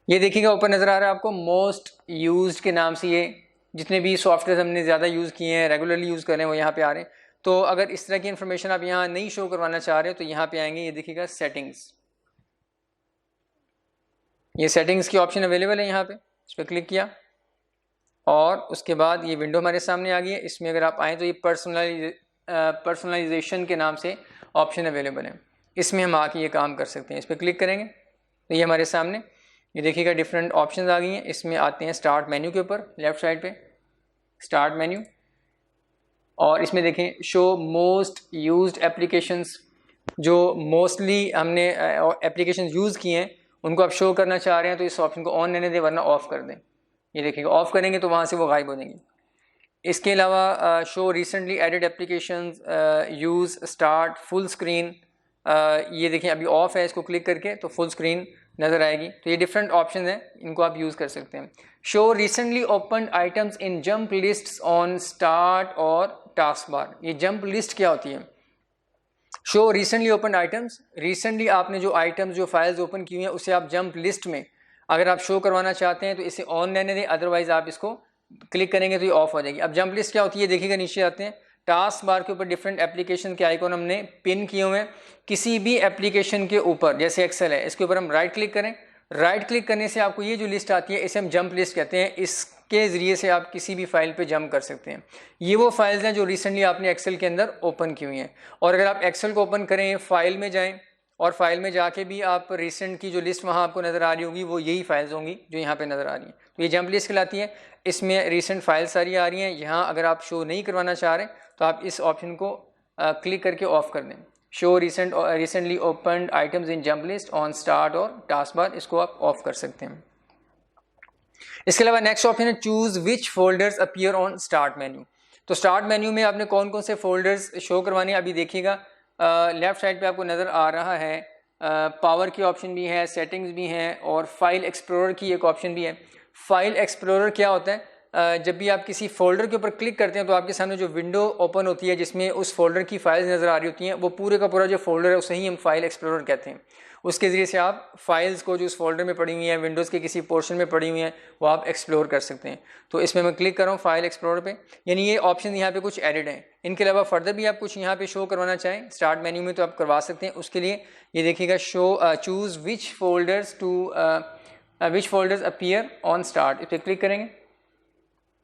ये देखिएगा ऊपर नज़र आ रहा है आपको मोस्ट यूज्ड के नाम से, ये जितने भी सॉफ्टवेयर हमने ज़्यादा यूज़ किए हैं, रेगुलरली यूज़ कर रहे हैं, वो यहाँ पे आ रहे हैं। तो अगर इस तरह की इन्फॉर्मेशन आप यहाँ नहीं शो करवाना चाह रहे हो तो यहाँ पे आएंगे, ये देखिएगा सेटिंग्स, ये सेटिंग्स की ऑप्शन अवेलेबल है यहाँ पे, इस पर क्लिक किया और उसके बाद ये विंडो हमारे सामने आ गई है। इसमें अगर आप आएँ तो ये पर्सनलाइजेशन के नाम से ऑप्शन अवेलेबल है, इसमें हम आके ये काम कर सकते हैं। इस पर क्लिक करेंगे तो ये हमारे सामने ये देखिएगा डिफरेंट ऑप्शंस आ गई हैं। इसमें आते हैं स्टार्ट मेन्यू के ऊपर लेफ्ट साइड पे स्टार्ट मेन्यू, और इसमें देखें शो मोस्ट यूज्ड एप्लीकेशंस, जो मोस्टली हमने एप्लीकेशंस यूज़ किए हैं उनको आप शो करना चाह रहे हैं तो इस ऑप्शन को ऑन रहने दें वरना ऑफ़ कर दें। ये देखिएगा ऑफ़ करेंगे तो वहाँ से वो गायब हो जाएंगी। इसके अलावा show recently added applications, use, start, full screen, ये देखिए अभी ऑफ है, इसको क्लिक करके तो फुल स्क्रीन नज़र आएगी। तो ये डिफरेंट ऑप्शन हैं, इनको आप यूज़ कर सकते हैं। Show recently open items in jump lists on start और टास्क बार। ये जंप लिस्ट क्या होती है? Show recently open items, recently आपने जो आइटम्स जो फाइल्स ओपन की हुई हैं उसे आप जंप लिस्ट में अगर आप शो करवाना चाहते हैं तो इसे ऑन रहने दें, अदरवाइज आप इसको क्लिक करेंगे तो ये ऑफ हो जाएगी। अब जंप लिस्ट क्या होती है देखिएगा, नीचे आते हैं टास्क बार के ऊपर डिफरेंट एप्लीकेशन के आइकॉन हमने पिन किए हुए हैं। किसी भी एप्लीकेशन के ऊपर जैसे एक्सेल है, इसके ऊपर हम राइट क्लिक करें, राइट क्लिक करने से आपको ये जो लिस्ट आती है इसे हम जंप लिस्ट कहते हैं। इसके ज़रिए से आप किसी भी फाइल पे जंप कर सकते हैं। ये वो फाइल्स हैं जो रिसेंटली आपने एक्सेल के अंदर ओपन की हुई हैं, और अगर आप एक्सेल को ओपन करें, फाइल में जाएं और फाइल में जाके भी आप रिसेंट की जो लिस्ट वहाँ आपको नज़र आ रही होगी वो यही फाइल्स होंगी जो यहाँ पे नज़र आ रही हैं। तो ये जंप लिस्ट कहलाती है। इसमें रिसेंट फाइल सारी आ रही हैं। यहाँ अगर आप शो नहीं करवाना चाह रहे तो आप इस ऑप्शन को क्लिक करके ऑफ कर दें। Show recently opened items in jump list on start और टास्क बार, इसको आप ऑफ कर सकते हैं। इसके अलावा नेक्स्ट ऑप्शन है choose which folders appear on start menu. तो स्टार्ट मेन्यू में आपने कौन कौन से फोल्डर्स शो करवाने हैं अभी देखिएगा लेफ्ट साइड पे आपको नज़र आ रहा है। पावर की ऑप्शन भी है, सेटिंग्स भी हैं और फाइल एक्सप्लोरर की एक ऑप्शन भी है। फाइल एक्सप्लोरर क्या होता है? जब भी आप किसी फोल्डर के ऊपर क्लिक करते हैं तो आपके सामने जो विंडो ओपन होती है जिसमें उस फोल्डर की फाइल्स नज़र आ रही होती हैं, वो पूरे का पूरा जो फोल्डर है उसे ही हम फाइल एक्सप्लोरर कहते हैं। उसके ज़रिए से आप फाइल्स को जो उस फोल्डर में पड़ी हुई हैं, विंडोज़ के किसी पोर्शन में पड़ी हुई हैं, वो आप एक्सप्लोर कर सकते हैं। तो इसमें मैं क्लिक कर रहा हूँ फाइल एक्सप्लोरर पे, यानी ये ऑप्शन यहाँ पे कुछ एडिड हैं। इनके अलावा फर्दर भी आप कुछ यहाँ पे शो करवाना चाहें स्टार्ट मेन्यू में तो आप करवा सकते हैं। उसके लिए ये देखिएगा show choose which folders appear on start, इस पर क्लिक करेंगे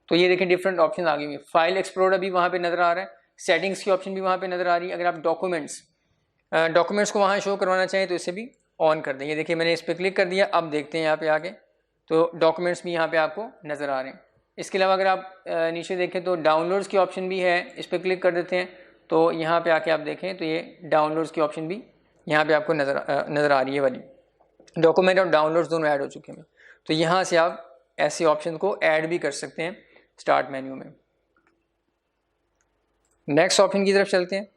तो ये देखें डिफरेंट ऑप्शन आ गई हुई। फाइल एक्सप्लोरर भी वहाँ पे नज़र आ रहा है, सेटिंग्स की ऑप्शन भी वहाँ पे नज़र आ रही है। अगर आप डॉक्यूमेंट्स को वहाँ शो करवाना चाहें तो इसे भी ऑन कर दें। ये देखिए मैंने इस पर क्लिक कर दिया, अब देखते हैं यहाँ पे आके तो डॉक्यूमेंट्स भी यहाँ पे आपको नज़र आ रहे हैं। इसके अलावा अगर आप नीचे देखें तो डाउनलोड्स की ऑप्शन भी है, इस पर क्लिक कर देते हैं तो यहाँ पे आके आप देखें तो ये डाउनलोड्स की ऑप्शन भी यहाँ पे आपको नज़र आ रही है वाली, डॉक्यूमेंट और डाउनलोड्स दोनों ऐड हो चुके हैं। तो यहाँ से आप ऐसे ऑप्शन को ऐड भी कर सकते हैं स्टार्ट मेन्यू में। नेक्स्ट ऑप्शन की तरफ चलते हैं।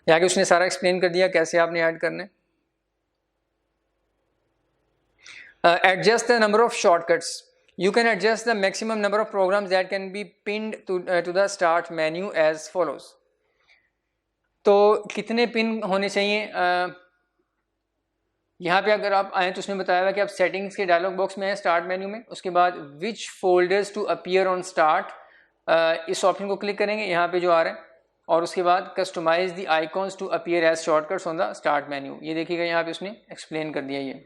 यहाँ के उसने सारा एक्सप्लेन कर दिया कैसे आपने ऐड करना है। Adjust the number of shortcuts, you can adjust the maximum number of programs that can be pinned to the start menu as follows। तो कितने पिन होने चाहिए, यहाँ पे अगर आप आए तो उसने बताया हुआ कि आप सेटिंग्स के डायलॉग बॉक्स में है स्टार्ट मेन्यू में, उसके बाद which folders to appear on start, इस ऑप्शन को क्लिक करेंगे यहाँ पे जो आ रहा है, और उसके बाद customise the icons to appear as shortcuts on the start menu. ये देखिएगा यहाँ पे उसने एक्सप्लेन कर दिया, ये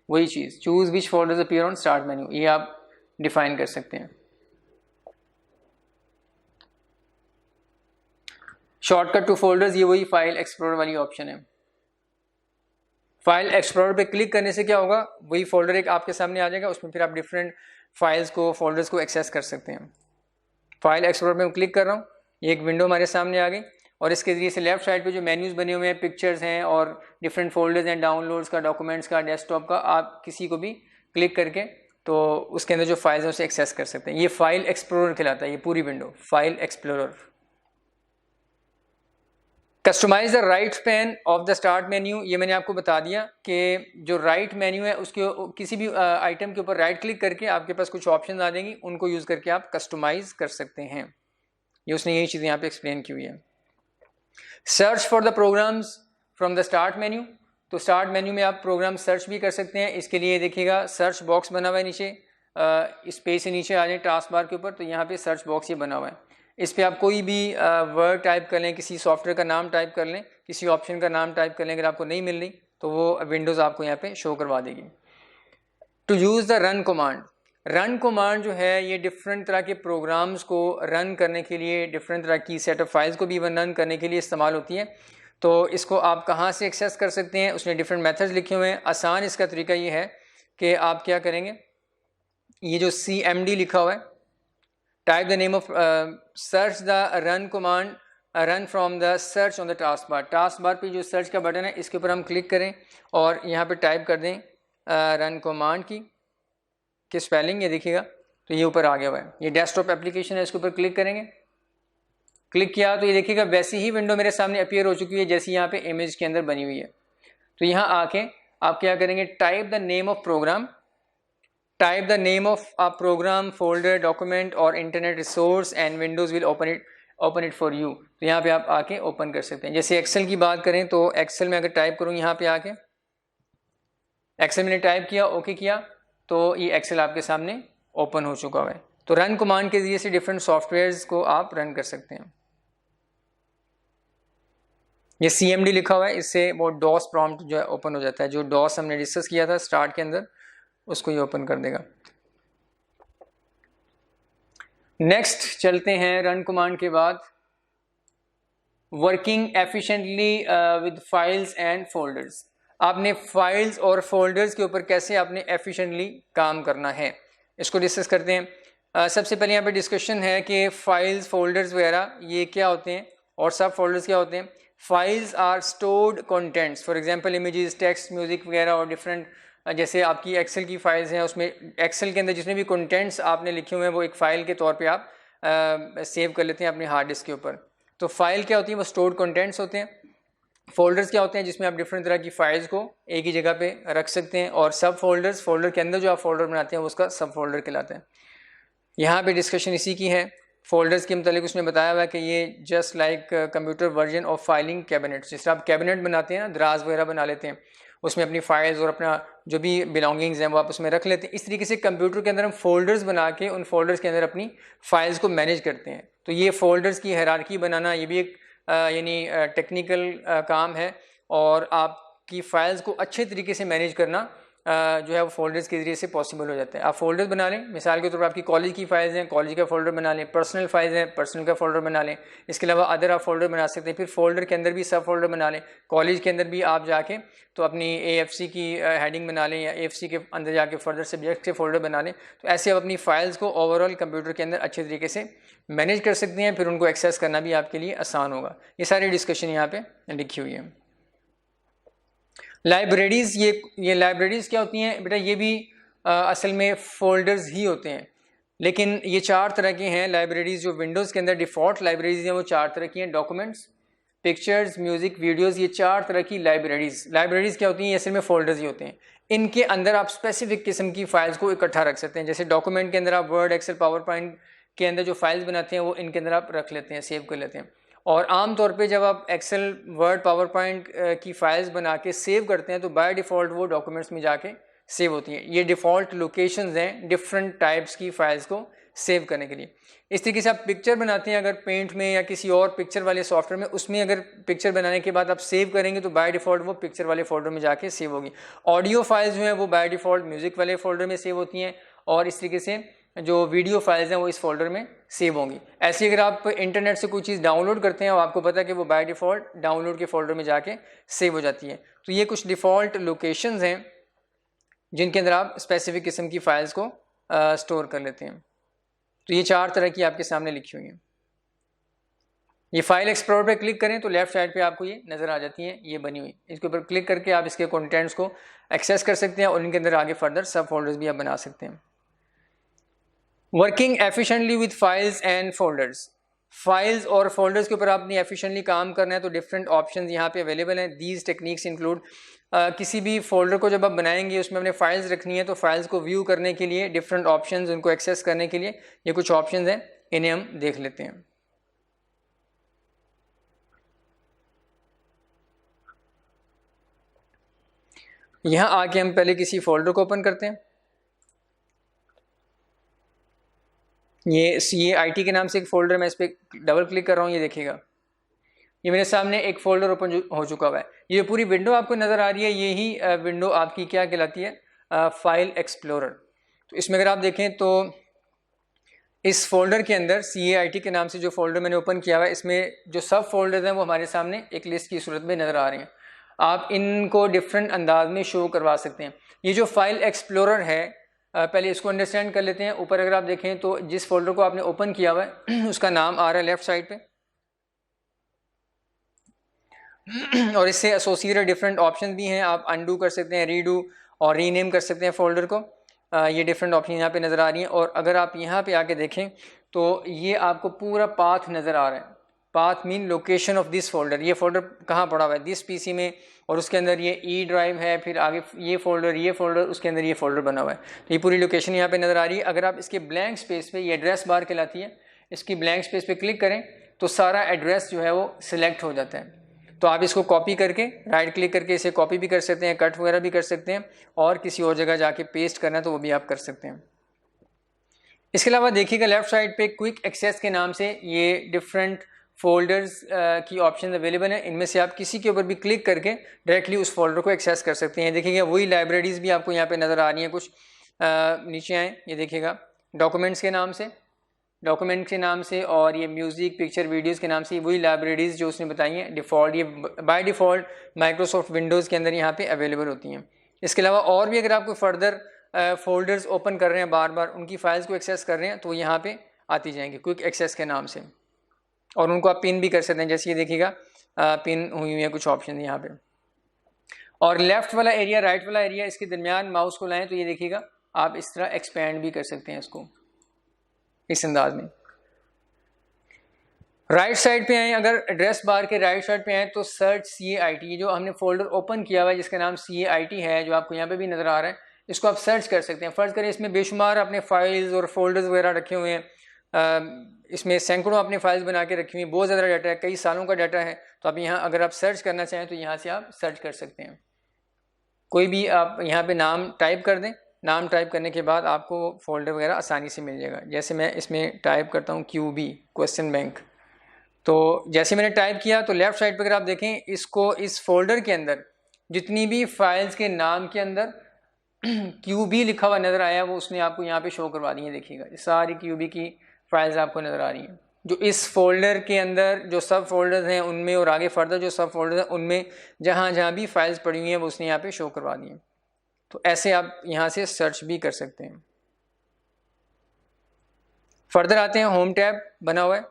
वही चीज़, choose which folders appear on start menu, ये आप डिफाइन कर सकते हैं। शॉर्टकट टू फोल्डर्स, ये वही फाइल एक्सप्लोरर वाली ऑप्शन है। फाइल एक्सप्लोरर पे क्लिक करने से क्या होगा, वही फोल्डर एक आपके सामने आ जाएगा, उसमें फिर आप डिफरेंट फाइल्स को, फोल्डर्स को एक्सेस कर सकते हैं। फाइल एक्सप्लोरर पे मैं क्लिक कर रहा हूँ, ये एक विंडो हमारे सामने आ गई, और इसके जरिए से लेफ्ट साइड पे जो मेन्यूज़ बने हुए हैं, पिक्चर्स हैं और डिफरेंट फोल्डर्स हैं, डाउनलोड्स का, डॉक्यूमेंट्स का, डेस्कटॉप का, आप किसी को भी क्लिक करके तो उसके अंदर जो फाइल्स हैं उसे एक्सेस कर सकते हैं। ये फाइल एक्सप्लोरर कहलाता है, ये पूरी window file explorer. Customise the right pane of the start menu, ये मैंने आपको बता दिया कि जो राइट मेन्यू है उसके किसी भी आइटम के ऊपर राइट क्लिक करके आपके पास कुछ ऑप्शन आ जाएंगी, उनको यूज़ करके आप कस्टमाइज कर सकते हैं। ये उसने यही चीज़ यहाँ पे एक्सप्लेन की हुई है। Search for the programmes from the start menu, तो स्टार्ट मेन्यू में आप प्रोग्राम सर्च भी कर सकते हैं। इसके लिए देखिएगा सर्च बॉक्स बना हुआ है नीचे, इस पेज से नीचे आ जाए टास्क बार के ऊपर, तो यहाँ पे सर्च बॉक्स ये बना हुआ है। इस पर आप कोई भी वर्ड टाइप कर लें, किसी सॉफ्टवेयर का नाम टाइप कर लें, किसी ऑप्शन का नाम टाइप कर लें, अगर आपको नहीं मिल रही तो वो विंडोज़ आपको यहाँ पे शो करवा देगी। To use the run command, run command जो है ये डिफरेंट तरह के प्रोग्राम्स को रन करने के लिए, डिफरेंट तरह की सेट ऑफ फाइल्स को भी रन करने के लिए इस्तेमाल होती है। तो इसको आप कहाँ से एक्सेस कर सकते हैं, उसने डिफरेंट मेथड्स लिखे हुए हैं। आसान इसका तरीका ये है कि आप क्या करेंगे, ये जो CMD लिखा हुआ है, type the name of search the run command, run from the search on the taskbar. Task bar पे जो सर्च का बटन है इसके ऊपर हम क्लिक करें और यहाँ पे टाइप कर दें रन कमांड की स्पेलिंग, ये देखिएगा तो ये ऊपर आ गया हुआ है। ये डेस्कटॉप एप्लीकेशन है, इसके ऊपर क्लिक करेंगे, क्लिक किया तो ये देखिएगा वैसी ही विंडो मेरे सामने अपीयर हो चुकी है जैसी यहाँ पे इमेज के अंदर बनी हुई है। तो यहाँ आके आप क्या करेंगे, type the name of program, type the name of a program, folder, document और internet resource and Windows will open it for you. तो यहाँ पे आप आके ओपन कर सकते हैं। जैसे एक्सेल की बात करें तो एक्सेल में अगर टाइप करूँ, यहाँ पे आके एक्सेल मैंने टाइप किया, ओके किया, तो ये एक्सेल आपके सामने ओपन हो चुका है। तो रन कमांड के जरिए से डिफरेंट सॉफ्टवेयर्स को आप रन कर सकते हैं। ये CMD लिखा हुआ है, इससे वो डॉस प्रॉम्प्ट जो है ओपन हो जाता है, जो डॉस हमने डिस्कस किया था स्टार्ट के अंदर उसको ये ओपन कर देगा। नेक्स्ट चलते हैं, रन कमांड के बाद working efficiently with files and folders. आपने फाइल्स और फोल्डर्स के ऊपर कैसे आपने एफिशिएंटली काम करना है, इसको डिस्कस करते हैं। सबसे पहले यहाँ पे डिस्कशन है कि फाइल्स, फोल्डर्स वगैरह ये क्या होते हैं और सब फोल्डर्स क्या होते हैं। Files are stored contents, for example images, text, music वगैरह, और डिफरेंट जैसे आपकी एक्सेल की फाइल्स हैं, उसमें एक्सेल के अंदर जितने भी कंटेंट्स आपने लिखे हुए हैं वो एक फ़ाइल के तौर पे आप सेव कर लेते हैं अपने हार्ड डिस्क के ऊपर। तो फाइल क्या होती है, वो स्टोर्ड कंटेंट्स होते हैं। फोल्डर्स क्या होते हैं, जिसमें आप डिफरेंट तरह की फाइल्स को एक ही जगह पे रख सकते हैं। और सब फोल्डर्स, फोल्डर के अंदर जो आप फोल्डर बनाते हैं वो उसका सब फोल्डर कहलाता है। यहाँ पे डिस्कशन इसी की है। फोल्डर्स के मतलब उसने बताया हुआ है कि ये just like computer version of filing cabinets. जिस तरह आप कैबिनेट बनाते हैं ना, दराज वगैरह बना लेते हैं, उसमें अपनी फाइल्स और अपना जो भी बिलोंगिंग्स हैं वो आप उसमें रख लेते हैं। इस तरीके से कंप्यूटर के अंदर हम फोल्डर्स बना के उन फोल्डर्स के अंदर अपनी फाइल्स को मैनेज करते हैं। तो ये फोल्डर्स की हायरार्की बनाना, ये भी एक यानी टेक्निकल काम है, और आपकी फ़ाइल्स को अच्छे तरीके से मैनेज करना जो है वो फोल्डर्स के ज़रिए से पॉसिबल हो जाता है। आप फोल्डर्स बना लें, मिसाल के तौर पर आपकी कॉलेज की फाइल्स हैं, कॉलेज का फोल्डर बना लें, पर्सनल फाइल्स हैं, पर्सनल का फोल्डर बना लें, इसके अलावा अदर आप फोल्डर बना सकते हैं। फिर फोल्डर के अंदर भी सब फोल्डर बना लें, कॉलेज के अंदर भी आप जाके तो अपनी AFC की हेडिंग बना लें या AFC के अंदर जाके फर्दर सब्जेक्ट के फोल्डर बना लें। तो ऐसे आप अपनी फाइल्स को ओवरऑल कंप्यूटर के अंदर अच्छे तरीके से मैनेज कर सकते हैं, फिर उनको एक्सेस करना भी आपके लिए आसान होगा। ये सारी डिस्कशन यहाँ पे लिखी हुई है। लाइब्रेरीज़, ये लाइब्रेरीज़ क्या होती हैं बेटा? ये भी असल में फ़ोल्डर्स ही होते हैं, लेकिन ये 4 तरह के हैं लाइब्रेरीज़। जो विंडोज़ के अंदर डिफ़ॉल्ट लाइब्रेरीज़ हैं वो 4 तरह की हैं, डॉक्यूमेंट्स, पिक्चर्स, म्यूज़िक, वीडियोज़, ये 4 तरह की लाइब्रेरीज़ क्या होती हैं? ये असल में फ़ोल्डर्स ही होते हैं। इनके अंदर आप स्पेसिफिक किस्म की फ़ाइल्स को इकट्ठा रख सकते हैं। जैसे डॉक्यूमेंट के अंदर आप वर्ड, एक्सेल, पावर पॉइंट के अंदर जो फाइल्स बनाते हैं वो इनके अंदर आप रख लेते हैं, सेव कर लेते हैं। और आम तौर पे जब आप एक्सेल, वर्ड, पावर पॉइंट की फाइल्स बना के सेव करते हैं तो बाय डिफ़ॉल्ट वो डॉक्यूमेंट्स में जाके सेव होती हैं। ये डिफ़ॉल्ट लोकेशंस हैं डिफरेंट टाइप्स की फ़ाइल्स को सेव करने के लिए। इस तरीके से आप पिक्चर बनाते हैं, अगर पेंट में या किसी और पिक्चर वाले सॉफ्टवेयर में, उसमें अगर पिक्चर बनाने के बाद आप सेव करेंगे तो बाय डिफ़ॉल्ट वो पिक्चर वाले फोल्डर में जाके सेव होगी। ऑडियो फाइल्स जो हैं वो बाय डिफ़ॉल्ट म्यूज़िक वाले फोल्डर में सेव होती हैं, और इस तरीके से जो वीडियो फाइल्स हैं वो इस फोल्डर में सेव होंगी। ऐसे अगर आप इंटरनेट से कोई चीज़ डाउनलोड करते हैं और आपको पता है कि वो बाय डिफ़ॉल्ट डाउनलोड के फोल्डर में जाके सेव हो जाती है। तो ये कुछ डिफ़ॉल्ट लोकेशंस हैं जिनके अंदर आप स्पेसिफिक किस्म की फ़ाइल्स को स्टोर कर लेते हैं। तो ये 4 तरह की आपके सामने लिखी हुई हैं। ये फाइल एक्सप्लोरर पे क्लिक करें तो लेफ्ट साइड पे आपको ये नज़र आ जाती हैं, ये बनी हुई। इसके ऊपर क्लिक करके आप इसके कंटेंट्स को एक्सेस कर सकते हैं और इनके अंदर आगे फर्दर सब फोल्डर्स भी आप बना सकते हैं। Working efficiently with files and folders, files और फोल्डर्स के ऊपर आपने एफिशिएंटली काम करना है तो डिफरेंट ऑप्शंस यहाँ पे अवेलेबल हैं। दीज टेक्निक्स इंक्लूड, किसी भी फोल्डर को जब आप बनाएंगे उसमें अपने फाइल्स रखनी है तो फाइल्स को व्यू करने के लिए डिफरेंट ऑप्शंस, उनको एक्सेस करने के लिए ये कुछ ऑप्शंस हैं, इन्हें हम देख लेते हैं। यहाँ आके हम पहले किसी फोल्डर को ओपन करते हैं। ये CAIT के नाम से एक फ़ोल्डर, मैं इस पर डबल क्लिक कर रहा हूँ, ये देखिएगा ये मेरे सामने एक फ़ोल्डर ओपन हो चुका हुआ है। ये पूरी विंडो आपको नज़र आ रही है, यही विंडो आपकी क्या कहलाती है? File explorer. तो इसमें अगर आप देखें तो इस फोल्डर के अंदर CAIT के नाम से जो फोल्डर मैंने ओपन किया हुआ है, इसमें जो सब फोल्डर्स हैं वो हमारे सामने एक लिस्ट की सूरत में नज़र आ रहे हैं। आप इनको डिफरेंट अंदाज में शो करवा सकते हैं। ये जो फाइल एक्सप्लोरर है, पहले इसको अंडरस्टैंड कर लेते हैं। ऊपर अगर आप देखें तो जिस फोल्डर को आपने ओपन किया हुआ है उसका नाम आ रहा है लेफ्ट साइड पे, और इससे एसोसिएटेड डिफरेंट ऑप्शन भी हैं। आप अनडू कर सकते हैं, रीडू और रीनेम कर सकते हैं फोल्डर को। ये डिफरेंट ऑप्शन यहाँ पे नज़र आ रही हैं। और अगर आप यहाँ पे आके देखें तो ये आपको पूरा पाथ नज़र आ रहा है। Path mean location of this folder, ये फोल्डर कहाँ पड़ा हुआ है, दिस PC में, और उसके अंदर ये E ड्राइव है, फिर आगे ये फोल्डर, उसके अंदर ये फोल्डर बना हुआ है। तो ये पूरी लोकेशन यहाँ पे नज़र आ रही है। अगर आप इसके ब्लैंक स्पेस पे, ये एड्रेस बार कहलाती है, इसकी ब्लैंक स्पेस पे क्लिक करें तो सारा एड्रेस जो है वो सिलेक्ट हो जाता है। तो आप इसको कॉपी करके राइट क्लिक करके इसे कॉपी भी कर सकते हैं, कट वगैरह भी कर सकते हैं, और किसी और जगह जाके पेस्ट करना है तो वो भी आप कर सकते हैं। इसके अलावा देखिएगा लेफ्ट साइड पे क्विक एक्सेस के नाम से ये डिफरेंट फोल्डर्स की ऑप्शन अवेलेबल हैं। इनमें से आप किसी के ऊपर भी क्लिक करके डायरेक्टली उस फोल्डर को एक्सेस कर सकते हैं। देखिएगा वही लाइब्रेरीज़ भी आपको यहाँ पे नज़र आ रही हैं, कुछ नीचे आए, ये देखिएगा डॉक्यूमेंट्स के नाम से, और ये म्यूज़िक, पिक्चर, वीडियोज़ के नाम से वही लाइब्रेरीज़ जो उसने बताई हैं डिफ़ॉल्ट, ये बाय डिफ़ॉल्ट माइक्रोसॉफ्ट विंडोज़ के अंदर यहाँ पे अवेलेबल होती हैं। इसके अलावा और भी अगर आपको फर्दर फोल्डर्स ओपन कर रहे हैं, बार बार उनकी फाइल्स को एक्सेस कर रहे हैं, तो यहाँ पे आती जाएंगी क्विक एक्सेस के नाम से, और उनको आप पिन भी कर सकते हैं। जैसे ये देखिएगा पिन हुई हुई है कुछ ऑप्शन यहाँ पे। और लेफ़्ट वाला एरिया, राइट वाला एरिया, इसके दरमियान माउस को लाएँ तो ये देखिएगा आप इस तरह एक्सपेंड भी कर सकते हैं इसको इस अंदाज में। राइट साइड पे आए, अगर एड्रेस बार के राइट साइड पे आए तो सर्च CAIT, ये जो हमने फोल्डर ओपन किया हुआ है जिसका नाम CAIT है, जो आपको यहाँ पे भी नज़र आ रहा है, इसको आप सर्च कर सकते हैं। फ़र्ज़ करें इसमें बेशुमार अपने फाइल्स और फोल्डर्स वगैरह रखे हुए हैं, इसमें सैकड़ों अपने फाइल्स बना के रखी हुई हैं, बहुत ज़्यादा डाटा है, कई सालों का डाटा है। तो आप यहाँ अगर आप सर्च करना चाहें तो यहाँ से आप सर्च कर सकते हैं। कोई भी आप यहाँ पर नाम टाइप कर दें, नाम टाइप करने के बाद आपको फोल्डर वगैरह आसानी से मिल जाएगा। जैसे मैं इसमें टाइप करता हूँ QB, क्वेश्चन बैंक, तो जैसे मैंने टाइप किया तो लेफ़्ट साइड पर अगर आप देखें, इसको इस फोल्डर के अंदर जितनी भी फाइल्स के नाम के अंदर QB लिखा हुआ नज़र आया, वो उसने आपको यहाँ पे शो करवा दी है। देखिएगा सारी QB की फाइल्स आपको नज़र आ रही हैं, जो इस फोल्डर के अंदर जो सब फोल्डर्स हैं उनमें और आगे फर्दर जो सब फोल्डर्स हैं उनमें जहाँ जहाँ भी फाइल्स पड़ी हुई हैं वो उसने यहाँ पे शो करवा दी हैं। तो ऐसे आप यहाँ से सर्च भी कर सकते हैं। फर्दर आते हैं, होम टैब बना हुआ है।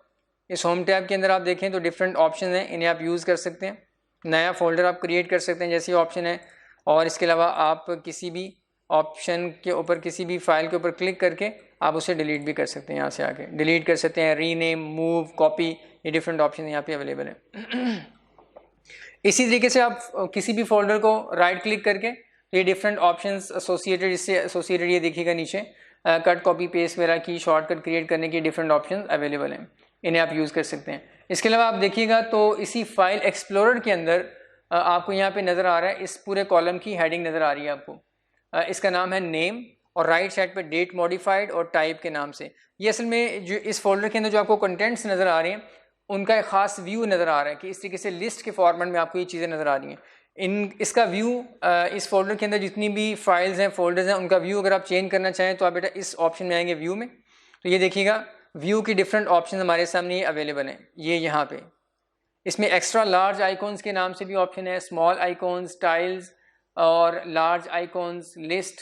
इस होम टैब के अंदर आप देखें तो डिफरेंट ऑप्शन हैं, इन्हें आप यूज़ कर सकते हैं। नया फोल्डर आप क्रिएट कर सकते हैं जैसे ऑप्शन है, और इसके अलावा आप किसी भी ऑप्शन के ऊपर किसी भी फाइल के ऊपर क्लिक करके आप उसे डिलीट भी कर सकते हैं। यहाँ से आके डिलीट कर सकते हैं, रीनेम, मूव, कॉपी, ये डिफरेंट ऑप्शन यहाँ पे अवेलेबल है। इसी तरीके से आप किसी भी फोल्डर को राइट क्लिक करके ये डिफरेंट ऑप्शंस एसोसिएटेड, इससे एसोसिएटेड ये देखिएगा नीचे कट, कॉपी, पेस्ट वगैरह की शॉर्टकट क्रिएट करने की डिफरेंट ऑप्शन अवेलेबल हैं, इन्हें आप यूज़ कर सकते हैं। इसके अलावा आप देखिएगा तो इसी फाइल एक्सप्लोरर के अंदर आपको यहाँ पे नज़र आ रहा है, इस पूरे कॉलम की हेडिंग नज़र आ रही है आपको। इसका नाम है नेम, और राइट साइड पे डेट मॉडिफाइड और टाइप के नाम से। ये असल में जो इस फोल्डर के अंदर जो आपको कंटेंट्स नज़र आ रहे हैं उनका एक ख़ास व्यू नज़र आ रहा है कि इस तरीके से लिस्ट के फॉर्मेट में आपको ये चीज़ें नज़र आ रही हैं। इसका व्यू इस फोल्डर के अंदर जितनी भी फाइल्स हैं, फोल्डर्स हैं, उनका व्यू अगर आप चेंज करना चाहें तो आप बेटा इस ऑप्शन में आएंगे व्यू में, तो ये देखिएगा व्यू की डिफरेंट ऑप्शन हमारे सामने अवेलेबल हैं। ये यहाँ पे इसमें एक्स्ट्रा लार्ज आइकॉन्स के नाम से भी ऑप्शन है, स्मॉल आइकॉन्स, टाइल्स और लार्ज आइकॉन्स, लिस्ट।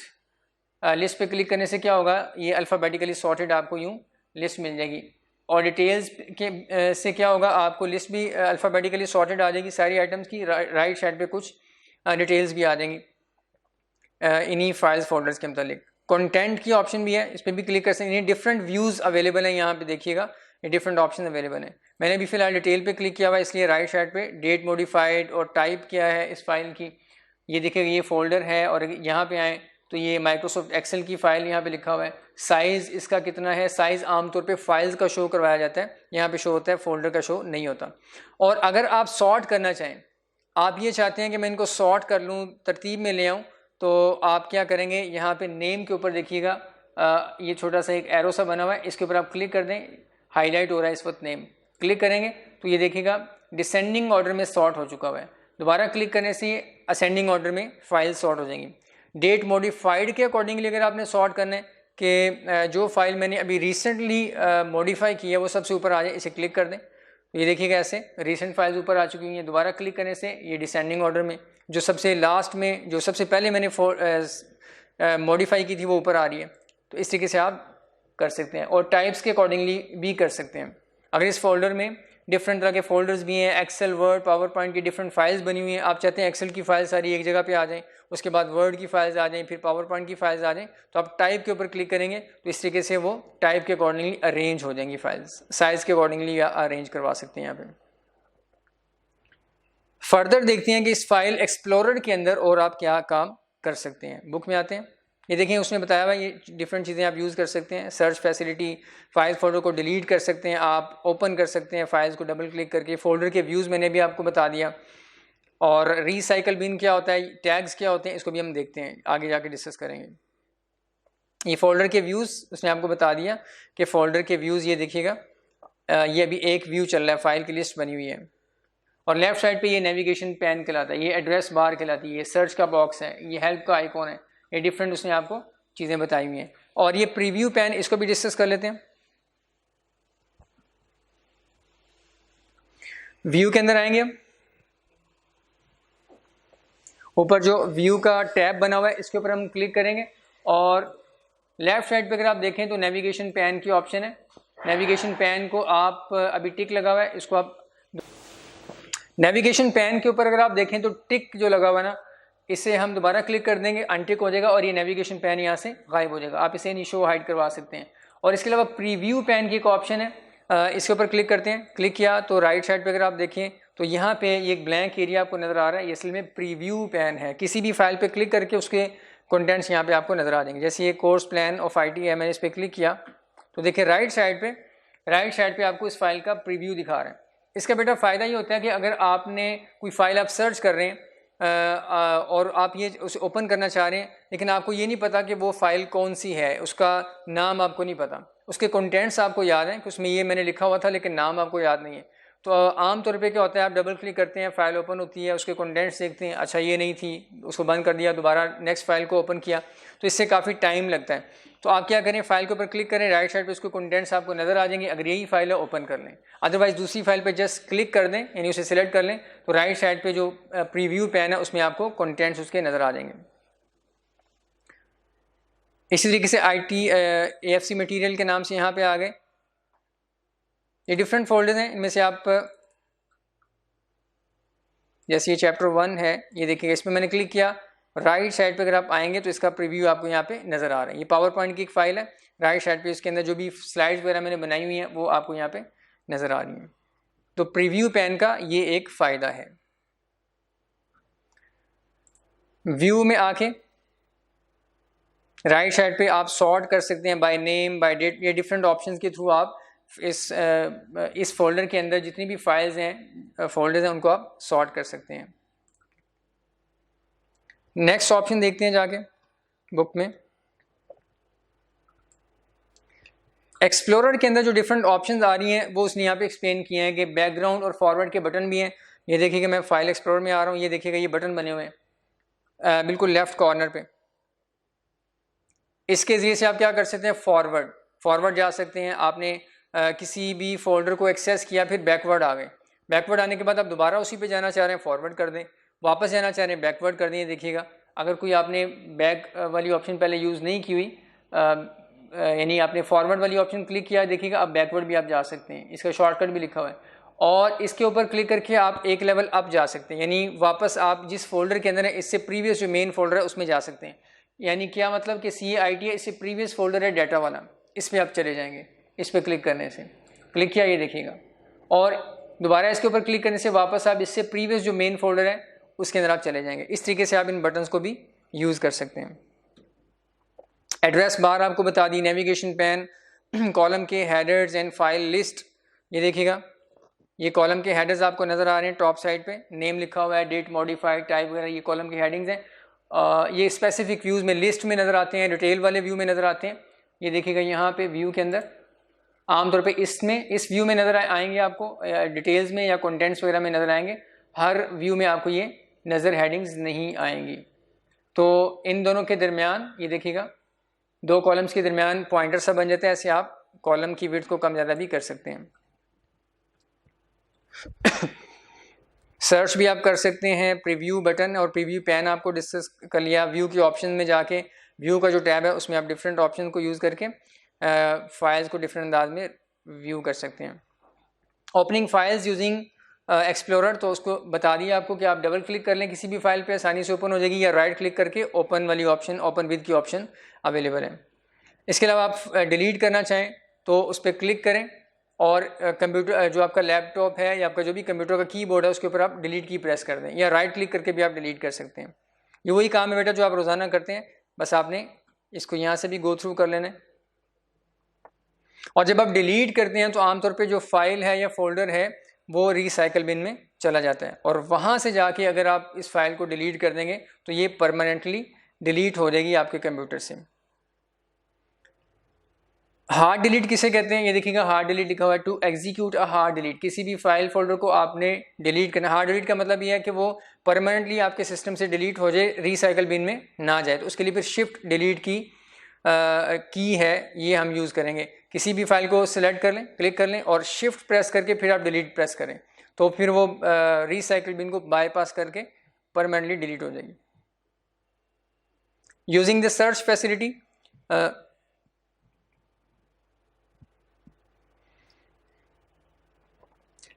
लिस्ट पे क्लिक करने से क्या होगा, ये अल्फ़ाबेटिकली सॉर्टेड आपको यूँ लिस्ट मिल जाएगी, और डिटेल्स के से क्या होगा, आपको लिस्ट भी अल्फ़ाबेटिकली सॉर्टेड आ जाएगी सारी आइटम्स की। राइट साइड पे कुछ डिटेल्स भी आ जाएंगी इन्हीं फाइल्स फोल्डर्स के मतलब। कंटेंट की ऑप्शन भी है, इस पर भी क्लिक कर सकते हैं। डिफरेंट व्यूज़ अवेलेबल हैं यहाँ पे, देखिएगा ये डिफरेंट ऑप्शन अवेलेबल हैं। मैंने भी फिलहाल डिटेल पे क्लिक किया हुआ है, इसलिए राइट साइड पे डेट मॉडिफाइड और टाइप किया है इस फाइल की। ये देखिएगा ये फोल्डर है, और यहाँ पे आएँ तो ये माइक्रोसॉफ्ट एक्सेल की फ़ाइल यहाँ पे लिखा हुआ है। साइज़ इसका कितना है, साइज़ आमतौर पे फाइल्स का शो करवाया जाता है, यहाँ पे शो होता है, फोल्डर का शो नहीं होता। और अगर आप सॉर्ट करना चाहें, आप ये चाहते हैं कि मैं इनको सॉर्ट कर लूँ, तरतीब में ले आऊँ, तो आप क्या करेंगे, यहाँ पे नेम के ऊपर देखिएगा ये छोटा सा एक एरो सा बना हुआ है, इसके ऊपर आप क्लिक कर दें, हाईलाइट हो रहा है इस वक्त नेम, क्लिक करेंगे तो ये देखिएगा डिसेंडिंग ऑर्डर में सॉर्ट हो चुका हुआ है। दोबारा क्लिक करने से ये असेंडिंग ऑर्डर में फाइल सॉर्ट हो जाएंगी। डेट मॉडिफाइड के अकॉर्डिंगली अगर आपने सॉर्ट करना है कि जो फाइल मैंने अभी रिसेंटली मॉडिफाई की है वो सबसे ऊपर आ जाए, इसे क्लिक कर दें, ये देखिएगा ऐसे रिसेंट फाइल्स ऊपर आ चुकी हैं। दोबारा क्लिक करने से ये डिसेंडिंग ऑर्डर में जो सबसे लास्ट में, जो सबसे पहले मैंने मॉडिफाई की थी वो ऊपर आ रही है। तो इस तरीके से आप कर सकते हैं, और टाइप्स के अकॉर्डिंगली भी कर सकते हैं। अगर इस फोल्डर में डिफरेंट तरह के फोल्डर्स भी हैं, एक्सेल, वर्ड, पावर पॉइंट की डिफरेंट फाइल्स बनी हुई हैं, आप चाहते हैं एक्सेल की फाइल सारी एक जगह पे आ जाएं, उसके बाद वर्ड की फाइल्स आ जाएं, फिर पावर पॉइंट की फाइल्स आ जाएं, तो आप टाइप के ऊपर क्लिक करेंगे तो इस तरीके से वो टाइप के अकॉर्डिंगली अरेंज हो जाएंगी फाइल्स, साइज़ के अकॉर्डिंगली अरेंज करवा सकते हैं। यहाँ पे फर्दर देखते हैं कि इस फाइल एक्सप्लोरर के अंदर और आप क्या काम कर सकते हैं। बुक में आते हैं, ये देखें उसने बताया हुआ ये डिफरेंट चीज़ें आप यूज़ कर सकते हैं। सर्च फैसिलिटी, फाइल फोल्डर को डिलीट कर सकते हैं, आप ओपन कर सकते हैं फाइल्स को डबल क्लिक करके। फोल्डर के व्यूज़ मैंने भी आपको बता दिया, और रीसाइकल बिन क्या होता है, टैग्स क्या होते हैं, इसको भी हम देखते हैं, आगे जाके डिस्कस करेंगे। ये फोल्डर के व्यूज़ उसने आपको बता दिया कि फ़ोल्डर के व्यूज़ ये देखिएगा, ये अभी एक व्यू चल रहा है, फाइल की लिस्ट बनी हुई है, और लेफ्ट साइड पे ये नेविगेशन पैन कहलाता है, ये एड्रेस बार कहलाती है, ये सर्च का बॉक्स है, ये हेल्प का आइकॉन है, ये डिफरेंट उसने आपको चीज़ें बताई हुई हैं। और ये प्रीव्यू पैन, इसको भी डिस्कस कर लेते हैं। व्यू के अंदर आएंगे, ऊपर जो व्यू का टैब बना हुआ है इसके ऊपर हम क्लिक करेंगे, और लेफ्ट साइड पे अगर आप देखें तो नेविगेशन पैन की ऑप्शन है। नेविगेशन पैन को आप अभी टिक लगा हुआ है, इसको आप नेविगेशन पैन के ऊपर अगर आप देखें तो टिक जो लगा हुआ है ना, इसे हम दोबारा क्लिक कर देंगे, अनटिक हो जाएगा और ये नेविगेशन पैन यहाँ से गायब हो जाएगा। आप इसे नहीं शो हाइड करवा सकते हैं। और इसके अलावा प्रीव्यू पैन की एक ऑप्शन है, इसके ऊपर क्लिक करते हैं, क्लिक किया तो राइट साइड पे अगर आप देखें तो यहाँ पे ये एक ब्लैंक एरिया आपको नज़र आ रहा है, ये असल में प्रीव्यू पैन है। किसी भी फाइल पे क्लिक करके उसके कंटेंट्स यहाँ पे आपको नज़र आ जाएंगे। जैसे ये कोर्स प्लान ऑफ IT है, मैंने इस पर क्लिक किया तो देखिए राइट साइड पे आपको इस फाइल का प्रीव्यू दिखा रहा है। इसका बेटा फ़ायदा ये होता है कि अगर आपने कोई फ़ाइल आप सर्च कर रहे हैं और आप ये उसे ओपन करना चाह रहे हैं, लेकिन आपको ये नहीं पता कि वो फ़ाइल कौन सी है, उसका नाम आपको नहीं पता, उसके कंटेंट्स आपको याद हैं कि उसमें ये मैंने लिखा हुआ था लेकिन नाम आपको याद नहीं है, तो आम तौर पे क्या होता है, आप डबल क्लिक करते हैं, फाइल ओपन होती है, उसके कंटेंट्स देखते हैं, अच्छा ये नहीं थी, उसको बंद कर दिया, दोबारा नेक्स्ट फाइल को ओपन किया, तो इससे काफ़ी टाइम लगता है। तो आप क्या करें, फाइल के ऊपर क्लिक करें, राइट साइड पे उसके कंटेंट्स आपको नज़र आ जाएंगे, अगर यही फाइल है ओपन कर लें, अदरवाइज दूसरी फाइल पे जस्ट क्लिक कर दें, यानी उसे सिलेक्ट कर लें, तो राइट साइड पे जो प्रीव्यू पैन है उसमें आपको कंटेंट्स उसके नज़र आ जाएंगे। इसी तरीके से IT AFC मटीरियल के नाम से यहाँ पे आ गए, ये डिफरेंट फोल्डर्स हैं, इनमें से आप जैसे ये चैप्टर 1 है, ये देखिएगा, इसमें मैंने क्लिक किया, राइट साइड पे अगर आप आएंगे तो इसका प्रीव्यू आपको यहाँ पे नज़र आ रहा है। ये पावर पॉइंट की एक फाइल है, राइट साइड पे इसके अंदर जो भी स्लाइड्स वगैरह मैंने बनाई हुई हैं वो आपको यहाँ पे नज़र आ रही हैं। तो प्रीव्यू पैन का ये एक फ़ायदा है। व्यू में आके राइट साइड पे आप सॉर्ट कर सकते हैं बाय नेम, बाय डेट, ये डिफरेंट ऑप्शंस के थ्रू आप इस फोल्डर के अंदर जितनी भी फाइल्स हैं, फोल्डर्स हैं, उनको आप सॉर्ट कर सकते हैं। नेक्स्ट ऑप्शन देखते हैं जाके बुक में, एक्सप्लोरर के अंदर जो डिफरेंट ऑप्शंस आ रही हैं वो उसने यहाँ पे एक्सप्लेन किए हैं कि बैकग्राउंड और फॉरवर्ड के बटन भी हैं। ये देखिएगा, मैं फाइल एक्सप्लोरर में आ रहा हूँ, ये देखिएगा ये बटन बने हुए हैं बिल्कुल लेफ्ट कॉर्नर पे। इसके ज़रिए से आप क्या कर सकते हैं, फॉरवर्ड जा सकते हैं। आपने किसी भी फोल्डर को एक्सेस किया, फिर बैकवर्ड आ गए, बैकवर्ड आने के बाद आप दोबारा उसी पे जाना चाह रहे हैं, फॉरवर्ड कर दें, वापस जाना चाह रहे हैं, बैकवर्ड कर दें। देखिएगा, अगर कोई आपने बैक वाली ऑप्शन पहले यूज़ नहीं की हुई, यानी आपने फॉरवर्ड वाली ऑप्शन क्लिक किया, देखिएगा अब बैकवर्ड भी आप जा सकते हैं, इसका शॉर्टकट भी लिखा हुआ है, और इसके ऊपर क्लिक करके आप एक लेवल अप जा सकते हैं, यानी वापस आप जिस फोल्डर के अंदर है इससे प्रीवियस जो मेन फोल्डर है उसमें जा सकते हैं। यानी क्या मतलब कि CAIT है, इससे प्रीवियस फोल्डर है डाटा वाला, इस पर आप चले जाएंगे, इस पर क्लिक करने से, क्लिक किया ये देखिएगा, और दोबारा इसके ऊपर क्लिक करने से वापस आप इससे प्रीवियस जो मेन फोल्डर है उसके अंदर आप चले जाएंगे। इस तरीके से आप इन बटन्स को भी यूज़ कर सकते हैं। एड्रेस बार आपको बता दी, नेविगेशन पैन, कॉलम के हेडर्स एंड फाइल लिस्ट, ये देखिएगा ये कॉलम के हेडर्स आपको नज़र आ रहे हैं टॉप साइड पे, नेम लिखा हुआ है, डेट, मॉडिफाइड, टाइप वगैरह, ये कॉलम के हेडिंग्स हैं। ये स्पेसिफिक व्यूज़ में, लिस्ट में नज़र आते हैं, डिटेल वाले व्यू में नज़र आते हैं। ये देखिएगा यहाँ पे व्यू के अंदर आमतौर पे इसमें इस व्यू में नज़र आएंगे आपको, डिटेल्स में या कंटेंट्स वगैरह में नज़र आएंगे, हर व्यू में आपको ये नज़र हेडिंग्स नहीं आएंगी। तो इन दोनों के दरमियान ये देखिएगा, दो कॉलम्स के दरमियान पॉइंटर सा बन जाता है, ऐसे आप कॉलम की विड्थ को कम ज़्यादा भी कर सकते हैं। सर्च भी आप कर सकते हैं, प्रीव्यू बटन और प्रीव्यू पैन आपको डिस्कस कर लिया। व्यू के ऑप्शन में जाके व्यू का जो टैब है उसमें आप डिफरेंट ऑप्शन को यूज़ करके फाइल्स को डिफरेंट अंदाज में व्यू कर सकते हैं। ओपनिंग फाइल्स यूजिंग एक्सप्लोरर, तो उसको बता दिया आपको कि आप डबल क्लिक कर लें किसी भी फाइल पे, आसानी से ओपन हो जाएगी, या राइट क्लिक करके ओपन वाली ऑप्शन, ओपन विद की ऑप्शन अवेलेबल है। इसके अलावा आप डिलीट करना चाहें तो उस पर क्लिक करें, और कंप्यूटर जो आपका लैपटॉप है या आपका जो भी कंप्यूटर का कीबोर्ड है उसके ऊपर आप डिलीट की प्रेस कर दें, या राइट क्लिक करके भी आप डिलीट कर सकते हैं। ये वही काम है बेटा जो आप रोज़ाना करते हैं, बस आपने इसको यहाँ से भी गो थ्रू कर लेना है। और जब आप डिलीट करते हैं तो आमतौर पे जो फाइल है या फोल्डर है वो रिसाइकल बिन में चला जाता है, और वहाँ से जाके अगर आप इस फाइल को डिलीट कर देंगे तो ये परमानेंटली डिलीट हो जाएगी आपके कंप्यूटर से। हार्ड डिलीट किसे कहते हैं, ये देखिएगा हार्ड डिलीट लिखा हुआ है, to execute a hard delete, किसी भी फाइल फोल्डर को आपने डिलीट करना। हार्ड डिलीट का मतलब ये है कि वो परमानेंटली आपके सिस्टम से डिलीट हो जाए, रिसाइकल बिन में ना जाए। तो उसके लिए फिर शिफ्ट डिलीट की है, ये हम यूज़ करेंगे। किसी भी फाइल को सिलेक्ट कर लें, क्लिक कर लें और शिफ्ट प्रेस करके फिर आप डिलीट प्रेस करें, तो फिर वो रिसाइकल बिन को बाईपास करके परमानेंटली डिलीट हो जाएगी। Using the search facility,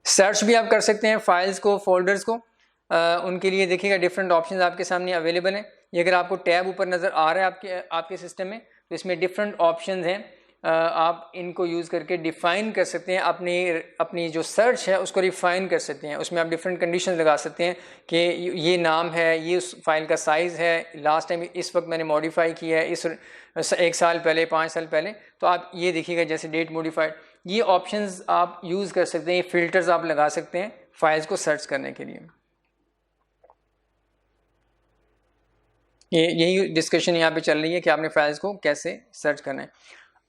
search भी आप कर सकते हैं फाइल्स को, फोल्डर्स को। उनके लिए देखिएगा डिफरेंट ऑप्शंस आपके सामने अवेलेबल हैं। ये अगर आपको टैब ऊपर नज़र आ रहा है आपके सिस्टम में, तो इसमें डिफरेंट ऑप्शंस हैं, आप इनको यूज़ करके डिफ़ाइन कर सकते हैं, अपनी जो सर्च है उसको रिफ़ाइन कर सकते हैं। उसमें आप डिफरेंट कंडीशन लगा सकते हैं कि ये नाम है, ये उस फाइल का साइज़ है, लास्ट टाइम इस वक्त मैंने मॉडिफाई किया है, इस 1 साल पहले, 5 साल पहले, तो आप ये देखिएगा जैसे डेट मॉडिफाइड, ये ऑप्शंस आप यूज़ कर सकते हैं, फ़िल्टर्स आप लगा सकते हैं फाइल्स को सर्च करने के लिए। यही डिस्कशन यहाँ पे चल रही है कि आपने फाइल्स को कैसे सर्च करना है।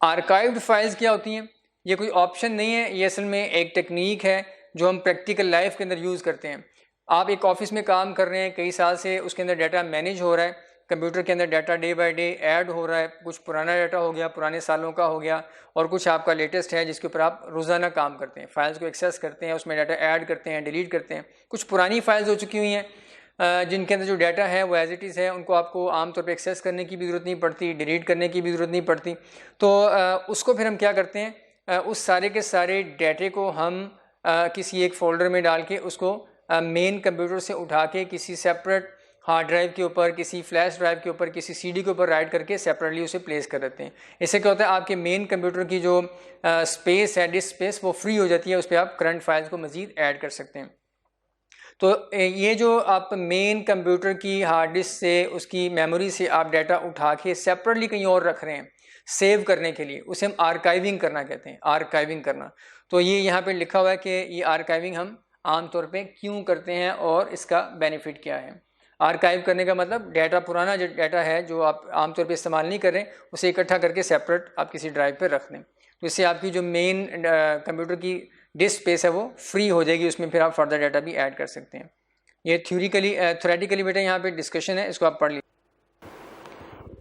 आर्काइव्ड फाइल्स क्या होती हैं? ये कोई ऑप्शन नहीं है, ये असल में एक टेक्निक है जो हम प्रैक्टिकल लाइफ के अंदर यूज़ करते हैं। आप एक ऑफिस में काम कर रहे हैं कई साल से, उसके अंदर डाटा मैनेज हो रहा है, कंप्यूटर के अंदर data day by day add हो रहा है, कुछ पुराना डाटा हो गया, पुराने सालों का हो गया, और कुछ आपका लेटेस्ट है जिसके ऊपर आप रोज़ाना काम करते हैं, फाइल्स को एक्सेस करते हैं, उसमें डाटा ऐड करते हैं, डिलीट करते हैं। कुछ पुरानी फाइल्स हो चुकी हुई हैं जिनके अंदर जो डाटा है वो एज इट इज़ है, उनको आपको आमतौर पे एक्सेस करने की भी ज़रूरत नहीं पड़ती, डिलीट करने की भी ज़रूरत नहीं पड़ती। तो उसको फिर हम क्या करते हैं, उस सारे के सारे डाटे को हम किसी एक फ़ोल्डर में डाल के उसको मेन कंप्यूटर से उठा के किसी सेपरेट हार्ड ड्राइव के ऊपर, किसी फ्लैश ड्राइव के ऊपर, किसी सीडी के ऊपर राइट करके सेपरेटली उसे प्लेस कर देते हैं। इससे क्या होता है, आपके मेन कंप्यूटर की जो स्पेस है, डिस्क स्पेस, वो फ्री हो जाती है, उस पर आप करंट फाइल्स को मज़ीद ऐड कर सकते हैं। तो ये जो आप मेन कंप्यूटर की हार्ड डिस्क से, उसकी मेमोरी से आप डाटा उठा के सेपरेटली कहीं और रख रहे हैं सेव करने के लिए, उसे हम आर्काइविंग करना कहते हैं, आर्काइविंग करना। तो ये यहाँ पे लिखा हुआ है कि ये आर्काइविंग हम आमतौर पे क्यों करते हैं और इसका बेनिफिट क्या है। आर्काइव करने का मतलब डाटा, पुराना जो डाटा है जो आप आमतौर पे इस्तेमाल नहीं कर रहे, उसे इकट्ठा करके सेपरेट आप किसी ड्राइव पे रख दें, तो इससे आपकी जो मेन कंप्यूटर की डिस्क स्पेस है वो फ्री हो जाएगी, उसमें फिर आप फर्दर डाटा भी ऐड कर सकते हैं। ये थ्योरेटिकली बेटा यहाँ पे डिस्कशन है, इसको आप पढ़ लीजिए।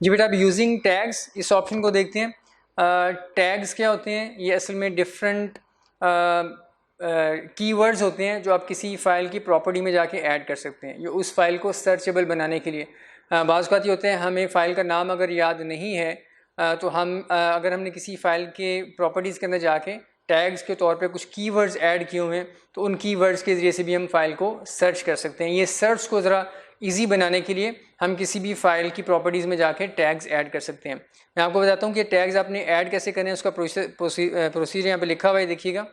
जी बेटा, आप यूजिंग टैग्स, इस ऑप्शन को देखते हैं। टैग्स क्या होते हैं, ये असल में डिफरेंट कीवर्ड्स होते हैं जो आप किसी फ़ाइल की प्रॉपर्टी में जाके ऐड कर सकते हैं, ये उस फाइल को सर्चेबल बनाने के लिए। बाज़ बात ये होते हैं, हमें फ़ाइल का नाम अगर याद नहीं है तो हम अगर हमने किसी फ़ाइल के प्रॉपर्टीज़ के अंदर जाके टैग्स के तौर पे कुछ कीवर्ड्स ऐड किए हुए हैं, तो उन कीवर्ड्स के ज़रिए से भी हम फ़ाइल को सर्च कर सकते हैं। ये सर्च को ज़रा ईजी बनाने के लिए हम किसी भी फ़ाइल की प्रॉपर्टीज़ में जाके टैग्स ऐड कर सकते हैं। मैं आपको बताता हूँ कि टैग्स आपने ऐड कैसे करें, उसका प्रोसीजर यहाँ पे लिखा हुआ है, देखिएगा।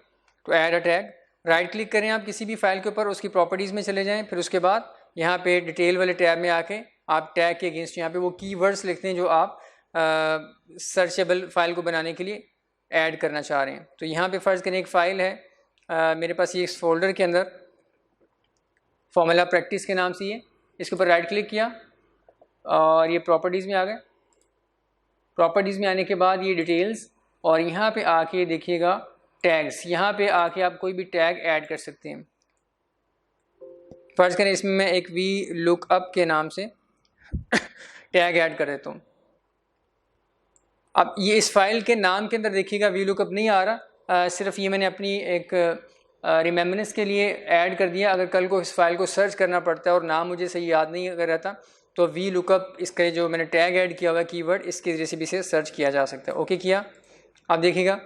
तो add a tag, right click करें आप किसी भी फाइल के ऊपर, उसकी प्रॉपर्टीज़ में चले जाएं, फिर उसके बाद यहाँ पे डिटेल वाले टैब में आके आप टैग के अगेंस्ट यहाँ पे वो कीवर्ड्स लिखते हैं जो आप सर्चेबल फाइल को बनाने के लिए ऐड करना चाह रहे हैं। तो यहाँ पे फ़र्ज़ करें एक फ़ाइल है मेरे पास, ये इस फोल्डर के अंदर फॉर्मूला प्रैक्टिस के नाम से, ये इसके ऊपर राइट क्लिक किया और ये प्रॉपर्टीज़ में आ गए। प्रॉपर्टीज़ में आने के बाद ये डिटेल्स, और यहाँ पे आके देखिएगा टैग्स, यहाँ पे आके आप कोई भी टैग ऐड कर सकते हैं। फ़र्ज़ करें इसमें मैं एक वी लुक अप के नाम से टैग ऐड कर देता हूँ। अब ये इस फाइल के नाम के अंदर देखिएगा वी लुक अप नहीं आ रहा, सिर्फ ये मैंने अपनी एक रिमेम्बरेंस के लिए ऐड कर दिया। अगर कल को इस फाइल को सर्च करना पड़ता है और नाम मुझे सही याद नहीं अगर रहता, तो वी लुकअप, इसका जो मैंने टैग ऐड किया हुआ कीवर्ड, इसके ज़रिए से भी इसे सर्च किया जा सकता है। ओके किया। अब देखिएगा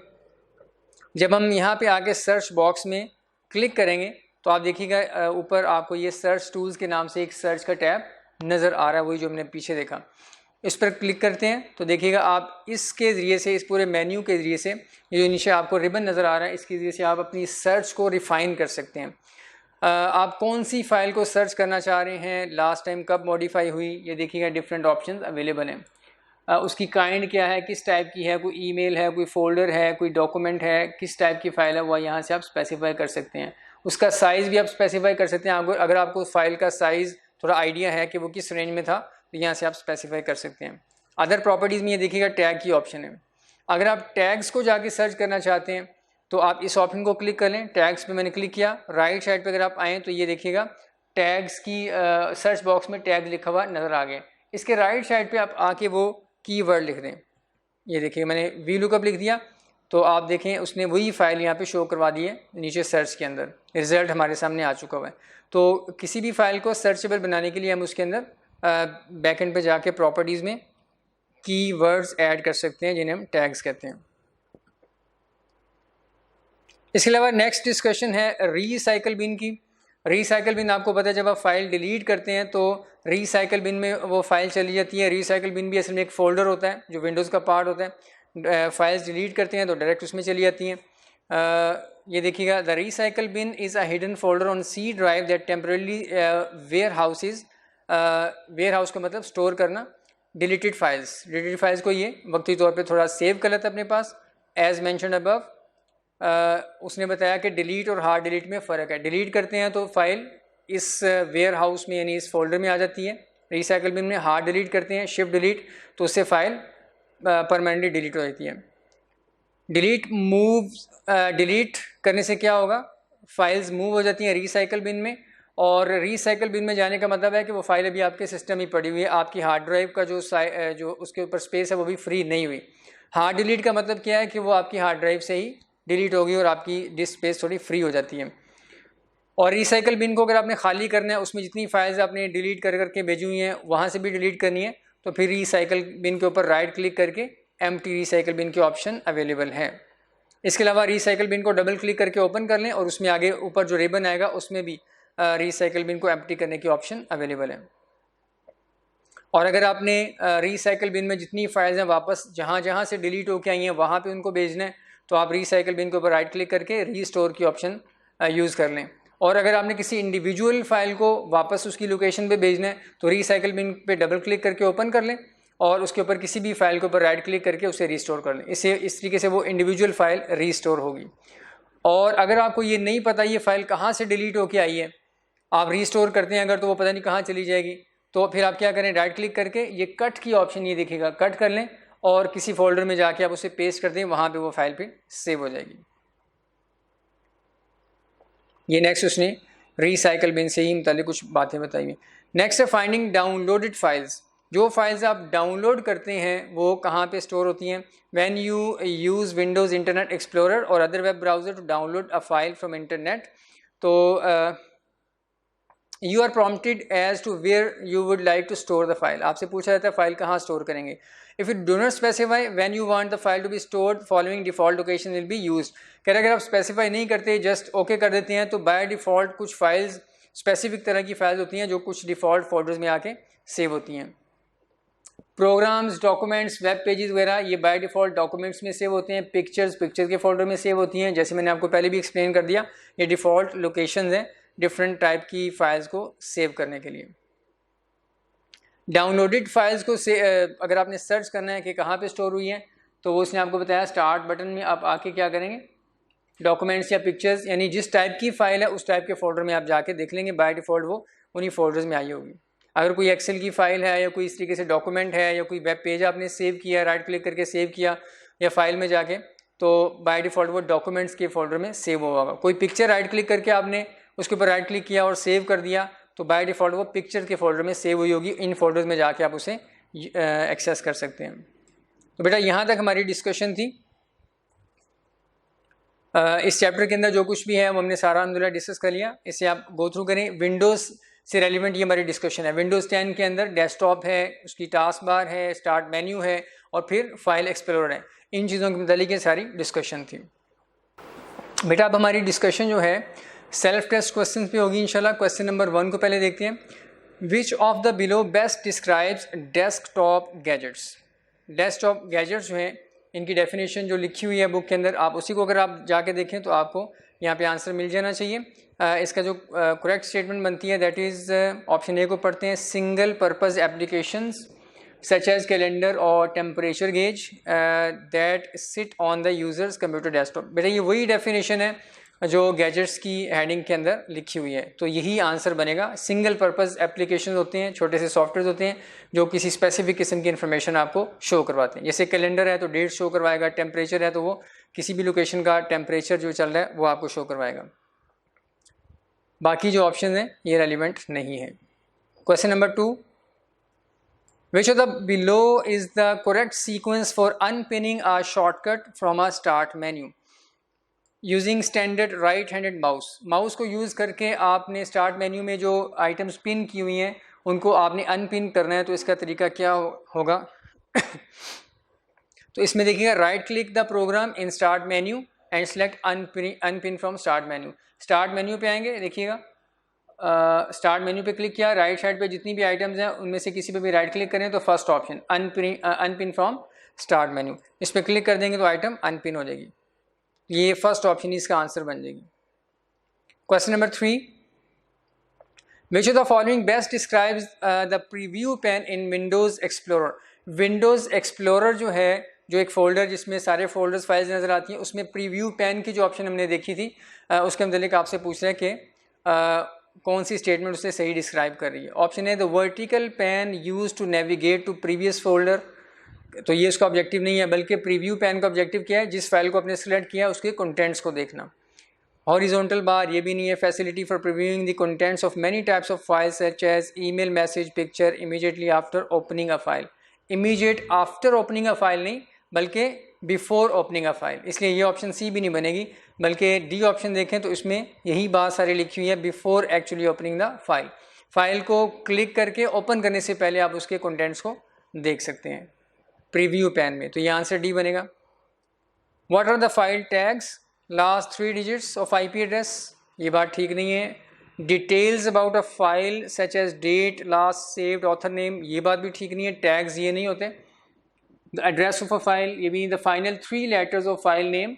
जब हम यहाँ पे आके सर्च बॉक्स में क्लिक करेंगे तो आप देखिएगा ऊपर आपको ये सर्च टूल्स के नाम से एक सर्च का टैब नज़र आ रहा है, वही जो हमने पीछे देखा। इस पर क्लिक करते हैं तो देखिएगा आप इसके ज़रिए से, इस पूरे मेन्यू के ज़रिए से, ये जो नीचे आपको रिबन नज़र आ रहा है, इसके ज़रिए से आप अपनी सर्च को रिफ़ाइन कर सकते हैं। आप कौन सी फ़ाइल को सर्च करना चाह रहे हैं, लास्ट टाइम कब मॉडिफाई हुई, ये देखिएगा डिफरेंट ऑप्शंस अवेलेबल हैं। उसकी काइंड क्या है, किस टाइप की है, कोई ईमेल है, कोई फोल्डर है, कोई डॉक्यूमेंट है, किस टाइप की फ़ाइल है, वह यहाँ से आप स्पेसिफाई कर सकते हैं। उसका साइज़ भी आप स्पेसिफाई कर सकते हैं। अगर आपको फ़ाइल का साइज़ थोड़ा आइडिया है कि वो किस रेंज में था, तो यहाँ से आप स्पेसिफाई कर सकते हैं। अदर प्रॉपर्टीज़ में ये देखिएगा टैग की ऑप्शन है। अगर आप टैग्स को जाके सर्च करना चाहते हैं तो आप इस ऑप्शन को क्लिक कर लें। टैग्स पे मैंने क्लिक किया, राइट साइड पे अगर आप आएँ तो ये देखिएगा टैग्स की सर्च बॉक्स में टैग लिखा हुआ नज़र आ गया। इसके राइट साइड पे आप आके वो कीवर्ड लिख दें। ये देखिए मैंने वी लुकअप लिख दिया तो आप देखें उसने वही फाइल यहाँ पे शो करवा दी है नीचे सर्च के अंदर, रिज़ल्ट हमारे सामने आ चुका हुआ है। तो किसी भी फाइल को सर्चेबल बनाने के लिए हम उसके अंदर बैकएंड पे जाके प्रॉपर्टीज़ में कीवर्ड्स ऐड कर सकते हैं जिन्हें हम टैग्स कहते हैं। इसके अलावा नेक्स्ट डिस्कशन है रीसाइकल बिन की। रीसाइकल बिन आपको पता है जब आप फाइल डिलीट करते हैं तो रीसाइकल बिन में वो फाइल चली जाती है। रीसाइकल बिन भी असल में एक फ़ोल्डर होता है जो विंडोज़ का पार्ट होता है। फाइल्स डिलीट करते हैं तो डायरेक्ट उसमें चली जाती हैं। ये देखिएगा, the recycle bin is a hidden folder on C drive that temporarily warehouses, warehouse का मतलब स्टोर करना, डिलीटेड फाइल्स को ये वक्ती तौर पे थोड़ा सेव कर लेता है अपने पास। एज मैंशनड अबव, उसने बताया कि डिलीट और हार्ड डिलीट में फ़र्क है। डिलीट करते हैं तो फाइल इस वेयर हाउस में यानी इस फोल्डर में आ जाती है। रीसाइकल बिन में हार्ड डिलीट करते हैं, शिफ्ट डिलीट, तो उससे फाइल परमानेंटली डिलीट हो जाती है। डिलीट करने से क्या होगा, फाइल्स मूव हो जाती हैं रिसाइकल बिन में, और रिसाइकल बिन में जाने का मतलब है कि वो फाइल अभी आपके सिस्टम ही पड़ी हुई है, आपकी हार्ड ड्राइव का जो उसके ऊपर स्पेस है वो भी फ्री नहीं हुई। हार्ड डिलीट का मतलब क्या है कि वो आपकी हार्ड ड्राइव से ही डिलीट होगी और आपकी डिस्क स्पेस थोड़ी फ्री हो जाती है। और रिसाइकल बिन को अगर आपने खाली करना है, उसमें जितनी फाइल्स आपने डिलीट कर करके भेजी हुई हैं वहाँ से भी डिलीट करनी है, तो फिर रिसाइकल बिन के ऊपर राइट क्लिक करके एम्प्टी रिसाइकल बिन के ऑप्शन अवेलेबल है। इसके अलावा रिसाइकल बिन को डबल क्लिक करके ओपन कर लें और उसमें आगे ऊपर जो रिबन आएगा उसमें भी रिसाइकल बिन को एम्प्टी करने की ऑप्शन अवेलेबल है। और अगर आपने रिसाइकल बिन में जितनी फाइल्स हैं वापस जहाँ जहाँ से डिलीट होकर आई हैं वहाँ पे उनको भेजना है, तो आप रिसाइकल बिन के ऊपर राइट क्लिक करके रीस्टोर की ऑप्शन यूज़ कर लें। और अगर आपने किसी इंडिविजुअल फाइल को वापस उसकी लोकेशन पे भेजना है तो रिसाइकल बिन पे डबल क्लिक करके ओपन कर लें और उसके ऊपर किसी भी फाइल के ऊपर राइट क्लिक करके उसे रीस्टोर कर लें। इससे इस तरीके से वो इंडिविजुअल फाइल रीस्टोर होगी। और अगर आपको ये नहीं पता ये फाइल कहाँ से डिलीट होके आई है, आप रीस्टोर करते हैं अगर, तो वो पता नहीं कहाँ चली जाएगी, तो फिर आप क्या करें, राइट क्लिक करके ये कट की ऑप्शन ये दिखेगा, कट कर लें और किसी फोल्डर में जाके आप उसे पेस्ट कर दें, वहाँ पे वो फाइल पे सेव हो जाएगी। ये नेक्स्ट उसने रिसाइकल बिन से ही मुतालिक कुछ बातें बताई हुई। नेक्स्ट है फाइंडिंग डाउनलोडेड फाइल्स। जो फाइल्स आप डाउनलोड करते हैं वो कहाँ पे स्टोर होती हैं। When you use Windows Internet Explorer और other web browser to download a file from internet, तो you are prompted as to where you would like to store the file. आपसे पूछा जाता है फाइल कहाँ स्टोर करेंगे। If you do not specify when you want the file to be stored following default location will be used. कह रहे अगर आप स्पेसिफाई नहीं करते, जस्ट ओके कर देते हैं, तो बाय डिफ़ॉल्ट कुछ फाइल्स स्पेसिफिक तरह की फाइल्स होती हैं जो कुछ डिफ़ॉल्ट फोल्डर्स में आके सेव होती हैं। प्रोग्राम्स, डॉक्यूमेंट्स, वेब पेजेस वगैरह ये बाय डिफ़ॉल्ट डॉक्यूमेंट्स में सेव होते हैं। पिक्चर्स के फोल्डर में सेव होती हैं। जैसे मैंने आपको पहले भी एक्सप्लेन कर दिया, ये डिफ़ॉल्ट लोकेशंस हैं डिफरेंट टाइप की फाइल्स को सेव करने के लिए। डाउनलोडेड फाइल्स को अगर आपने सर्च करना है कि कहाँ पे स्टोर हुई है, तो वो उसने आपको बताया स्टार्ट बटन में आप आके क्या करेंगे, डॉक्यूमेंट्स या पिक्चर्स, यानी जिस टाइप की फाइल है उस टाइप के फोल्डर में आप जाके देख लेंगे, बाय डिफ़ॉल्ट वो उन्हीं फोल्डर्स में आई होगी। अगर कोई एक्सेल की फाइल है या कोई इस तरीके से डॉक्यूमेंट है या कोई वेब पेज आपने सेव किया, राइट क्लिक करके सेव किया या फाइल में जाके, तो बाय डिफ़ॉल्ट वो डॉक्यूमेंट्स के फोल्डर में सेव होगा। कोई पिक्चर राइट क्लिक करके आपने उसके ऊपर राइट क्लिक किया और सेव कर दिया, तो बाय डिफ़ॉल्ट वो पिक्चर के फोल्डर में सेव हुई होगी। इन फोल्डर्स में जाके आप उसे एक्सेस कर सकते हैं। तो बेटा यहाँ तक हमारी डिस्कशन थी। इस चैप्टर के अंदर जो कुछ भी है वो हमने सारा अल्हम्दुलिल्लाह डिस्कस कर लिया। इसे आप गो थ्रू करें। विंडोज़ से रेलिवेंट ये हमारी डिस्कशन है। विंडोज़ 10 के अंदर डेस्कटॉप है, उसकी टास्क बार है, स्टार्ट मेन्यू है और फिर फाइल एक्सप्लोरर है। इन चीज़ों के मुतालिक ये सारी डिस्कशन थी। बेटा अब हमारी डिस्कशन जो है सेल्फ टेस्ट क्वेश्चन पे होगी इंशाल्लाह। क्वेश्चन नंबर 1 को पहले देखते हैं। विच of the below best describes desktop gadgets. Desktop gadgets जो हैं इनकी डेफिनेशन जो लिखी हुई है बुक के अंदर, आप उसी को अगर आप जाके देखें तो आपको यहाँ पे आंसर मिल जाना चाहिए। इसका जो करेक्ट स्टेटमेंट बनती है दैट इज़ ऑप्शन ए को पढ़ते हैं, single purpose applications such as calendar और temperature gauge that sit on the users computer desktop. बेटा ये वही डेफिनेशन है जो गैजेट्स की हेडिंग के अंदर लिखी हुई है, तो यही आंसर बनेगा। सिंगल पर्पज़ एप्लीकेशन होते हैं, छोटे से सॉफ्टवेयर होते हैं जो किसी स्पेसिफिक किस्म की इन्फॉर्मेशन आपको शो करवाते हैं। जैसे कैलेंडर है तो डेट शो करवाएगा, टेम्परेचर है तो वो किसी भी लोकेशन का टेम्परेचर जो चल रहा है वो आपको शो करवाएगा। बाकी जो ऑप्शन हैं ये रेलिवेंट नहीं है। Question number 2, which of the below is the correct sequence for unpinning a shortcut from a start menu using standard right handed mouse. Mouse को यूज़ करके आपने स्टार्ट मेन्यू में जो आइटम्स पिन की हुई हैं उनको आपने अनपिन करना है, तो इसका तरीका क्या होगा तो इसमें देखिएगा, right click the program in start menu and select unpin from start menu. Start menu पे आएंगे, देखिएगा स्टार्ट मेन्यू पे क्लिक किया, राइट साइड पे जितनी भी आइटम्स हैं उनमें से किसी पे भी राइट क्लिक करें तो first option unpin from start menu, इस पर क्लिक कर देंगे तो आइटम अनपिन हो जाएगी। ये फर्स्ट ऑप्शन इसका आंसर बन जाएगी। Question number 3, which of the following best describes the preview pan in Windows explorer. Windows explorer जो है, जो एक फ़ोल्डर जिसमें सारे फोल्डर्स फाइल्स नज़र आती हैं, उसमें प्रीव्यू पैन की जो ऑप्शन हमने देखी थी उसके मतलब आपसे पूछ रहे हैं कि कौन सी स्टेटमेंट उससे सही डिस्क्राइब कर रही है। ऑप्शन है the vertical pane use to navigate to previous folder, तो ये उसका ऑब्जेक्टिव नहीं है, बल्कि प्रीव्यू पैन का ऑब्जेक्टिव क्या है, जिस फाइल को आपने सेलेक्ट किया उसके कंटेंट्स को देखना। हॉरिजॉन्टल बार ये भी नहीं है। Facility for previewing the contents of many types of files such as email, message, picture immediately after opening a file. Immediate after opening a file नहीं बल्कि बिफोर ओपनिंग अ फाइल, इसलिए ये ऑप्शन सी भी नहीं बनेगी, बल्कि D option देखें तो इसमें यही बात सारी लिखी हुई है, before actually opening the file. File को क्लिक करके ओपन करने से पहले आप उसके कंटेंट्स को देख सकते हैं प्रीव्यू पैन में। तो ये आंसर डी बनेगा। What are the file tags, last 3 digits of IP address, ये बात ठीक नहीं है। Details about a file such as date, last saved, author name, ये बात भी ठीक नहीं है, टैग्स ये नहीं होते। The address of a file, ये भी the final 3 letters of file name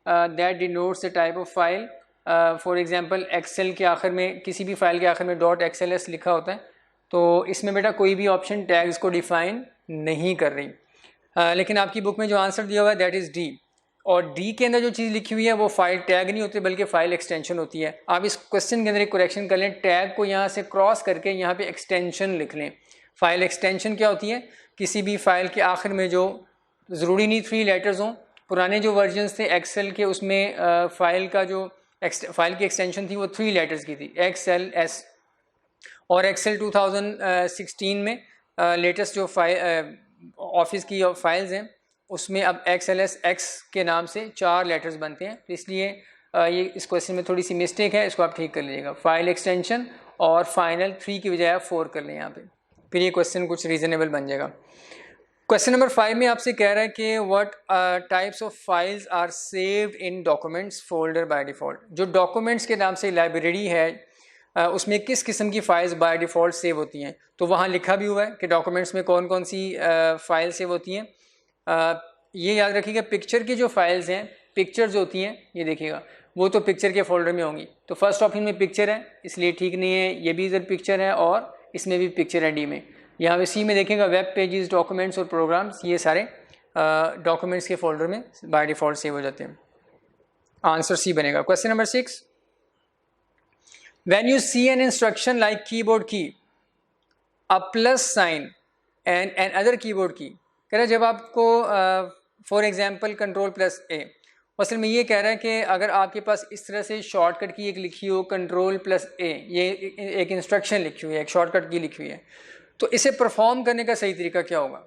that denotes the type of file. For example Excel के आखिर में, किसी भी फाइल के आखिर में .xls लिखा होता है, तो इसमें बेटा कोई भी ऑप्शन टैग्स को डिफाइन नहीं कर रही। लेकिन आपकी बुक में जो आंसर दिया हुआ है दैट इज़ डी, और डी के अंदर जो चीज़ लिखी हुई है वो फाइल टैग नहीं होती बल्कि फ़ाइल एक्सटेंशन होती है। आप इस क्वेश्चन के अंदर एक करेक्शन कर लें, टैग को यहाँ से क्रॉस करके यहाँ पे एक्सटेंशन लिख लें। फ़ाइल एक्सटेंशन क्या होती है, किसी भी फाइल के आखिर में जो ज़रूरी नहीं 3 लेटर्स हों, पुराने जो वर्जन्स थे एक्सेल के उसमें फाइल की एक्सटेंशन थी वो 3 लेटर्स की थी, XLS। और एक्सेल 2016 में लेटेस्ट जो ऑफिस की फाइल्स हैं उसमें अब XLS X के नाम से 4 लेटर्स बनते हैं। तो इसलिए ये इस क्वेश्चन में थोड़ी सी मिस्टेक है, इसको आप ठीक कर लीजिएगा। फाइल एक्सटेंशन और फाइनल 3 की बजाय आप 4 कर लें यहाँ पे, फिर ये क्वेश्चन कुछ रीजनेबल बन जाएगा। क्वेश्चन नंबर 5 में आपसे कह रहा है कि what types of files are saved in documents folder by default. जो डॉक्यूमेंट्स के नाम से लाइब्रेरी है उसमें किस किस्म की फ़ाइल्स बाय डिफ़ॉल्ट सेव होती हैं, तो वहाँ लिखा भी हुआ है कि डॉक्यूमेंट्स में कौन कौन सी फ़ाइल सेव होती हैं। ये याद रखिएगा, पिक्चर की जो फाइल्स हैं, पिक्चर्स होती हैं, ये देखिएगा वो तो पिक्चर के फोल्डर में होंगी। तो फर्स्ट ऑप्शन में पिक्चर है इसलिए ठीक नहीं है, ये भी इधर पिक्चर है और इसमें भी पिक्चर है डी में। यहाँ पे सी में देखेगा वेब पेजेस, डॉक्यूमेंट्स और प्रोग्राम्स, ये सारे डॉक्यूमेंट्स के फोल्डर में बाय डिफ़ॉल्ट सेव हो जाते हैं। आंसर सी बनेगा। Question number 6, when you see an instruction like keyboard key, a plus sign and an other keyboard key, कह रहा है जब आपको फॉर एग्जांपल कंट्रोल+A, असल में ये कह रहा है कि अगर आपके पास इस तरह से शॉर्टकट की एक लिखी हो कंट्रोल+A, ये एक इंस्ट्रक्शन लिखी हुई है, एक शॉर्टकट की लिखी हुई है, तो इसे परफॉर्म करने का सही तरीका क्या होगा।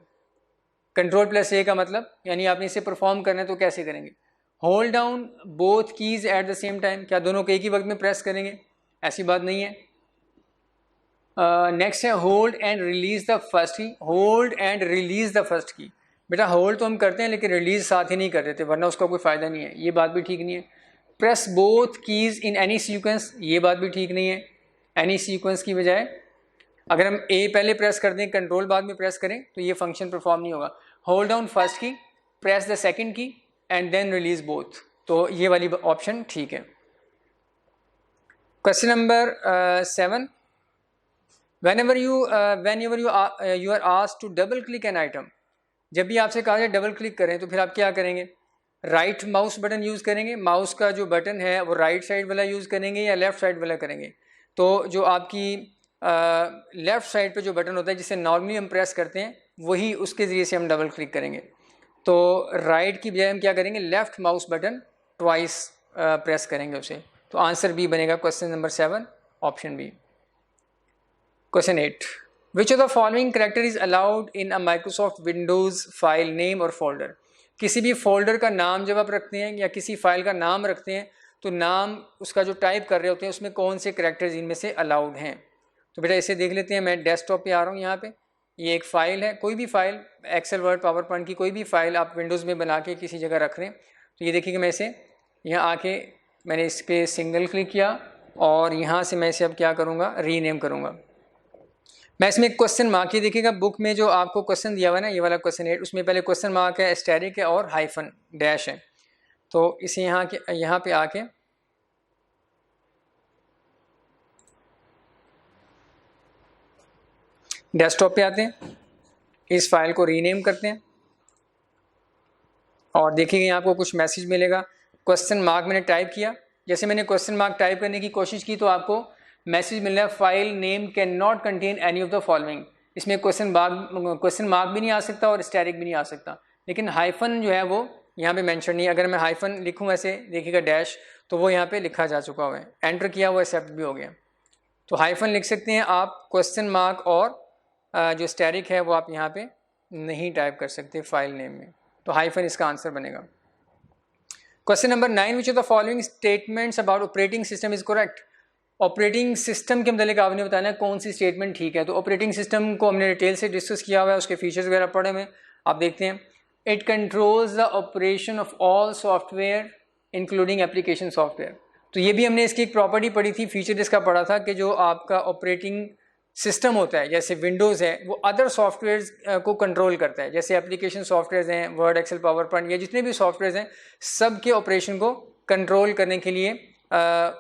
कंट्रोल+A का मतलब यानी आपने इसे परफॉर्म करना है तो कैसे करेंगे, hold down both keys at the same time, क्या दोनों को एक ही वक्त में प्रेस करेंगे, ऐसी बात नहीं है। नेक्स्ट है hold and release the first key, hold and release the first key, बेटा होल्ड तो हम करते हैं लेकिन रिलीज साथ ही नहीं कर देते वरना उसका कोई फ़ायदा नहीं है, ये बात भी ठीक नहीं है। Press both keys in any sequence, ये बात भी ठीक नहीं है। एनी सीक्वेंस की बजाय अगर हम ए पहले प्रेस कर दें कंट्रोल बाद में प्रेस करें तो ये फंक्शन परफॉर्म नहीं होगा। होल्ड डाउन फर्स्ट की, प्रेस द सेकेंड की एंड देन रिलीज बोथ, तो ये वाली ऑप्शन ठीक है। Question number 7, whenever you are asked to double click an item, जब भी आपसे कहा जाए डबल क्लिक करें तो फिर आप क्या करेंगे, राइट माउस बटन यूज़ करेंगे, माउस का जो बटन है वो राइट साइड वाला यूज़ करेंगे या लेफ़्ट साइड वाला करेंगे। तो जो आपकी लेफ़्ट साइड पे जो बटन होता है जिसे नॉर्मली हम प्रेस करते हैं वही उसके ज़रिए से हम डबल क्लिक करेंगे। तो राइट की बजाय हम क्या करेंगे, left mouse button twice press करेंगे उसे। तो आंसर बी बनेगा question number 7, option B. Question 8, which of the following character is allowed in a Microsoft Windows file name और फोल्डर। किसी भी फोल्डर का नाम जब आप रखते हैं या किसी फाइल का नाम रखते हैं तो नाम उसका जो टाइप कर रहे होते हैं उसमें कौन से कैरेक्टर्स इनमें से अलाउड हैं। तो बेटा इसे देख लेते हैं, मैं डेस्कटॉप पे आ रहा हूँ, यहाँ पे ये एक फ़ाइल है, कोई भी file Excel Word PowerPoint की कोई भी फाइल आप विंडोज़ में बना के किसी जगह रख रहे हैं। तो ये देखिए कि मैं इसे यहाँ आके मैंने इस पर सिंगल क्लिक किया और यहाँ से मैं इसे अब क्या करूँगा, रीनेम करूँगा। मैं इसमें एक क्वेश्चन मार्क, ये देखिएगा बुक में जो आपको क्वेश्चन दिया हुआ है ना, ये वाला क्वेश्चन 8, उसमें पहले क्वेश्चन मार्क है, एस्टेरिक है और हाइफन डैश है। तो इसे यहाँ पे आके डेस्कटॉप पे आते हैं, इस फाइल को रीनेम करते हैं और देखिएगा यहाँ आपको कुछ मैसेज मिलेगा। क्वेश्चन मार्क मैंने टाइप किया, जैसे मैंने क्वेश्चन मार्क टाइप करने की कोशिश की तो आपको मैसेज मिल रहा है file name can not contain any of the following. इसमें क्वेश्चन मार्क भी नहीं आ सकता और स्टैरिक भी नहीं आ सकता, लेकिन हाइफन जो है वो यहाँ पे मेंशन नहीं है। अगर मैं हाइफन लिखूँ ऐसे देखिएगा डैश, तो वो यहाँ पे लिखा जा चुका हुआ है, एंटर किया वो एक्सेप्ट भी हो गया। तो हाइफन लिख सकते हैं आप, क्वेश्चन मार्क और जो स्टैरिक है वो आप यहाँ पे नहीं टाइप कर सकते फाइल नेम में, तो हाइफन इसका आंसर बनेगा। Question number 9, which of the following statements about operating system is correct. Operating system के मतलब आपने बताना है कौन सी स्टेटमेंट ठीक है। तो ऑपरेटिंग सिस्टम को हमने डिटेल से डिस्कस किया हुआ है, उसके फीचर्स वगैरह पढ़े हुए, आप देखते हैं। It controls the operation of all software including application software. तो ये भी हमने इसकी एक प्रॉपर्टी पढ़ी थी, फीचर इसका पढ़ा था कि जो आपका ऑपरेटिंग सिस्टम होता है जैसे विंडोज़ है वो अदर सॉफ्टवेयर्स को कंट्रोल करता है, जैसे एप्लीकेशन सॉफ्टवेयर्स हैं, वर्ड, एक्सेल, पावर पॉइंट, या जितने भी सॉफ्टवेयर्स हैं सब के ऑपरेशन को कंट्रोल करने के लिए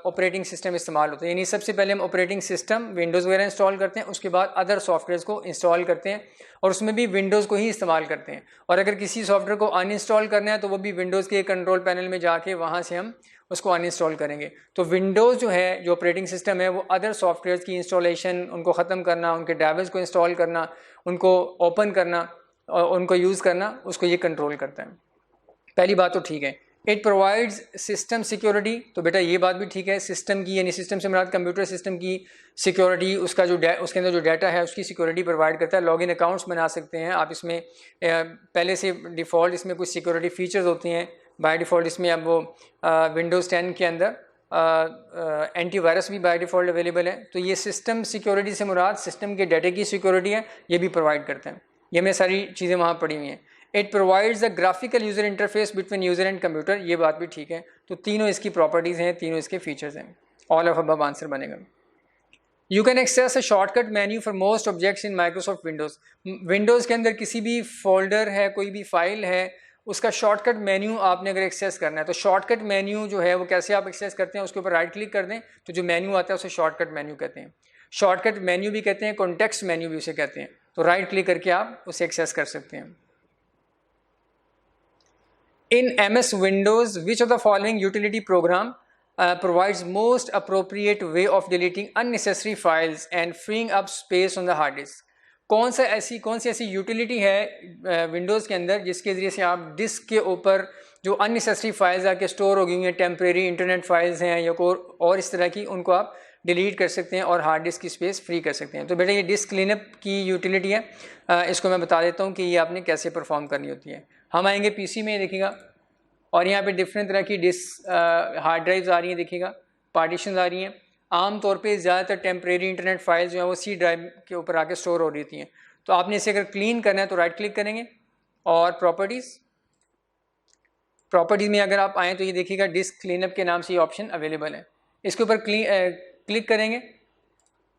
ऑपरेटिंग सिस्टम इस्तेमाल होता है। यानी सबसे पहले हम ऑपरेटिंग सिस्टम विंडोज़ वगैरह इंस्टॉल करते हैं, उसके बाद अदर सॉफ्टवेयर्स को इंस्टॉल करते हैं और उसमें भी विंडोज़ को ही इस्तेमाल करते हैं। और अगर किसी सॉफ्टवेयर को अनइंस्टॉल करना है तो वो भी विंडोज़ के कंट्रोल पैनल में जाके वहाँ से हम उसको अनइंस्टॉल करेंगे। तो विंडोज़ जो है, जो ऑपरेटिंग सिस्टम है, वो अदर सॉफ्टवेयर्स की इंस्टॉलेशन, उनको ख़त्म करना, उनके ड्राइवर्स को इंस्टॉल करना, उनको ओपन करना और उनको यूज़ करना, उसको ये कंट्रोल करता है। पहली बात तो ठीक है। इट प्रोवाइड्स सिस्टम सिक्योरिटी, तो बेटा ये बात भी ठीक है। सिस्टम की यानी सिस्टम से मुराद कंप्यूटर सिस्टम की सिक्योरिटी, उसका जो उसके अंदर जो डाटा है उसकी सिक्योरिटी प्रोवाइड करता है। लॉगिन अकाउंट्स बना सकते हैं आप इसमें, पहले से डिफ़ॉल्ट इसमें कुछ सिक्योरिटी फीचर्स होती हैं बाय डिफ़ॉल्ट। इसमें अब वो विंडोज़ 10 के अंदर एंटीवायरस भी बाय डिफ़ॉल्ट अवेलेबल है। तो ये सिस्टम सिक्योरिटी से मुराद सिस्टम के डाटा की सिक्योरिटी है, ये भी प्रोवाइड करते हैं। ये हमने सारी चीज़ें वहाँ पढ़ी हुई हैं। It provides the graphical user interface between user and computer, ये बात भी ठीक है। तो तीनों इसकी प्रॉपर्टीज़ हैं, तीनों इसके फीचर्स हैं। ऑल ऑफ अबव आंसर बनेगा। You can access a shortcut menu for most objects in Microsoft Windows. Windows के अंदर किसी भी फोल्डर है, कोई भी फाइल है, उसका शॉर्टकट मेन्यू आपने अगर एक्सेस करना है तो शॉर्टकट मेन्यू जो है वो कैसे आप एक्सेस करते हैं, उसके ऊपर राइट क्लिक कर दें तो जो मेन्यू आता है उसे शॉर्टकट मेन्यू कहते हैं। शॉर्टकट मेन्यू भी कहते हैं, कॉन्टेक्स्ट मेन्यू भी उसे कहते हैं। तो राइट क्लिक करके आप उसे एक्सेस कर सकते हैं। In MS Windows, which of the following utility program provides most appropriate way of deleting unnecessary files and freeing up space on the hard disk? कौन सी ऐसी यूटिलिटी है विंडोज़ के अंदर जिसके ज़रिए से आप डिस्क के ऊपर जो अननेसेसरी फाइल्स आके स्टोर हो गई हैं, टेम्प्रेरी इंटरनेट फाइल्स हैं या और इस तरह की, उनको आप डिलीट कर सकते हैं और हार्ड डिस्क की स्पेस फ्री कर सकते हैं। तो बेटा ये डिस्क क्लीनअप की यूटिलिटी है, इसको मैं बता देता हूँ कि ये आपने कैसे परफॉर्म करनी होती है। हम आएंगे पीसी में, देखिएगा, और यहाँ पे डिफरेंट तरह की डिस्क हार्ड ड्राइव्स आ रही हैं, देखिएगा, पार्टीशन आ रही हैं। आम तौर पे ज़्यादातर टेम्प्रेरी इंटरनेट फाइल्स जो हैं वो सी ड्राइव के ऊपर आके स्टोर हो रही थी हैं। तो आपने इसे अगर क्लीन करना है तो राइट क्लिक करेंगे और प्रॉपर्टीज़ में अगर आप आएँ तो ये देखिएगा डिस्क क्लीनअप के नाम से ये ऑप्शन अवेलेबल है। इसके ऊपर क्लिक करेंगे,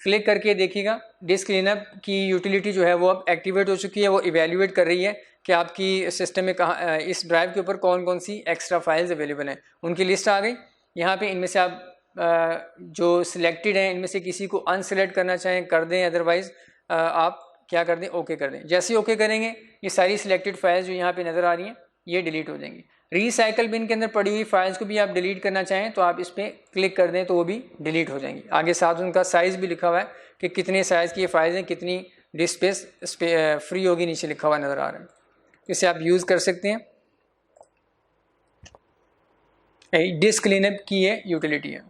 क्लिक करके देखिएगा डिस्क क्लीनअप की यूटिलिटी जो है वो अब एक्टिवेट हो चुकी है। वो इवेल्युएट कर रही है कि आपकी सिस्टम में कहाँ, इस ड्राइव के ऊपर कौन कौन सी एक्स्ट्रा फाइल्स अवेलेबल हैं, उनकी लिस्ट आ गई। यहाँ पे इनमें से आप जो सिलेक्टेड हैं इनमें से किसी को अनसेलेक्ट करना चाहें कर दें, अदरवाइज़ आप क्या कर दें, ओके कर दें। जैसे ही ओके करेंगे ये सारी सिलेक्टेड फाइल्स जो यहाँ पे नज़र आ रही हैं ये डिलीट हो जाएंगी। रिसाइकल बिन के अंदर पड़ी हुई फाइल्स को भी आप डिलीट करना चाहें तो आप इस पर क्लिक कर दें तो वो भी डिलीट हो जाएंगी। आगे साथ उनका साइज़ भी लिखा हुआ है कि कितने साइज़ की ये फाइल्स हैं, कितनी डिस्क स्पेस फ्री होगी, नीचे लिखा हुआ नज़र आ रहा है। इसे आप यूज़ कर सकते हैं। डिस्क क्लीनअप की ये यूटिलिटी है।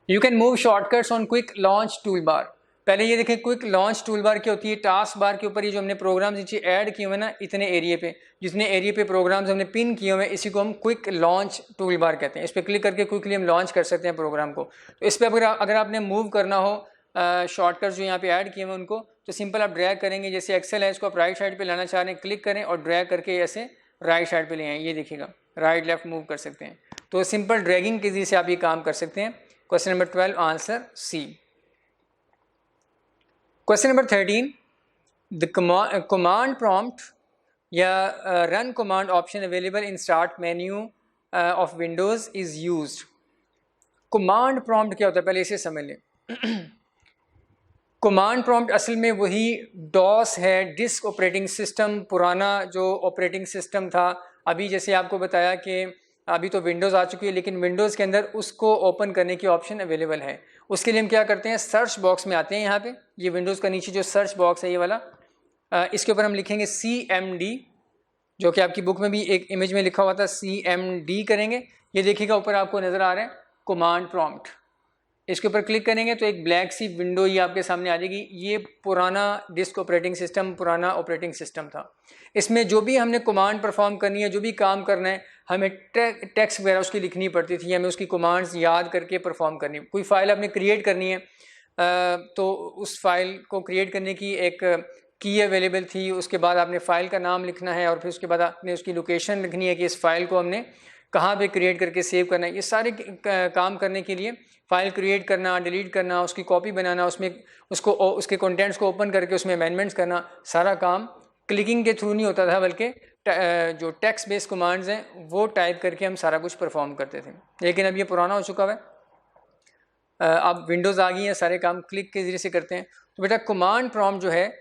You can move shortcuts on quick launch tool bar. पहले ये देखें क्विक लॉन्च टूल बार क्या होती है। टास्क बार के ऊपर ये जो हमने प्रोग्राम्स नीचे ऐड किए हुए ना, इतने एरिया पे, जितने एरिया पे प्रोग्राम्स हमने पिन किए हुए हैं, इसी को हम क्विक लॉन्च टूल बार कहते हैं। इस पर क्लिक करके क्विकली हम लॉन्च कर सकते हैं प्रोग्राम को। तो इस पर अगर आपने मूव करना हो शॉर्टकट्स जो यहाँ पे ऐड किए हुए उनको, तो सिंपल आप ड्रैग करेंगे। जैसे एक्सेल है, इसको आप राइट साइड पे लाना चाह रहे हैं, क्लिक करें और ड्रैग करके ऐसे राइट साइड पे ले आएँ। ये देखिएगा राइट लेफ्ट मूव कर सकते हैं। तो सिंपल ड्रैगिंग के जरिए से आप ये काम कर सकते हैं। Question number 12 answer C. Question number 13, the command prompt या run command option available in start menu of Windows is used. Command prompt क्या होता है पहले इसे समझ लें। कमांड प्रॉम्प्ट असल में वही डॉस है, डिस्क ऑपरेटिंग सिस्टम, पुराना जो ऑपरेटिंग सिस्टम था। अभी जैसे आपको बताया कि अभी तो विंडोज़ आ चुकी है, लेकिन विंडोज़ के अंदर उसको ओपन करने की ऑप्शन अवेलेबल है। उसके लिए हम क्या करते हैं, सर्च बॉक्स में आते हैं। यहाँ पे ये विंडोज़ का नीचे जो सर्च बॉक्स है ये वाला, इसके ऊपर हम लिखेंगे CMD जो कि आपकी बुक में भी एक इमेज में लिखा हुआ था CMD करेंगे। ये देखिएगा ऊपर आपको नज़र आ रहा है कमांड प्रॉम्प्ट, इसके ऊपर क्लिक करेंगे तो एक ब्लैक सी विंडो ये आपके सामने आ जाएगी। ये पुराना डिस्क ऑपरेटिंग सिस्टम, पुराना ऑपरेटिंग सिस्टम था। इसमें जो भी हमने कमांड परफॉर्म करनी है, जो भी काम करना है, हमें टेक्स्ट वगैरह उसकी लिखनी पड़ती थी, हमें उसकी कमांड्स याद करके परफॉर्म करनी। कोई फाइल आपने क्रिएट करनी है तो उस फाइल को क्रिएट करने की एक की अवेलेबल थी। उसके बाद आपने फ़ाइल का नाम लिखना है और फिर उसके बाद आपने उसकी लोकेशन लिखनी है कि इस फाइल को हमने कहाँ पे क्रिएट करके सेव करना है। ये सारे काम करने के लिए फ़ाइल क्रिएट करना, डिलीट करना, उसकी कॉपी बनाना, उसमें उसके कंटेंट्स को ओपन करके उसमें अमेंडमेंट्स करना, सारा काम क्लिकिंग के थ्रू नहीं होता था, बल्कि जो टेक्स्ट बेस्ड कमांड्स हैं वो टाइप करके हम सारा कुछ परफॉर्म करते थे। लेकिन अब ये पुराना हो चुका है, अब विंडोज़ आ गई हैं, सारे काम क्लिक के ज़रिए से करते हैं। तो बेटा कमांड प्रॉम्प्ट जो है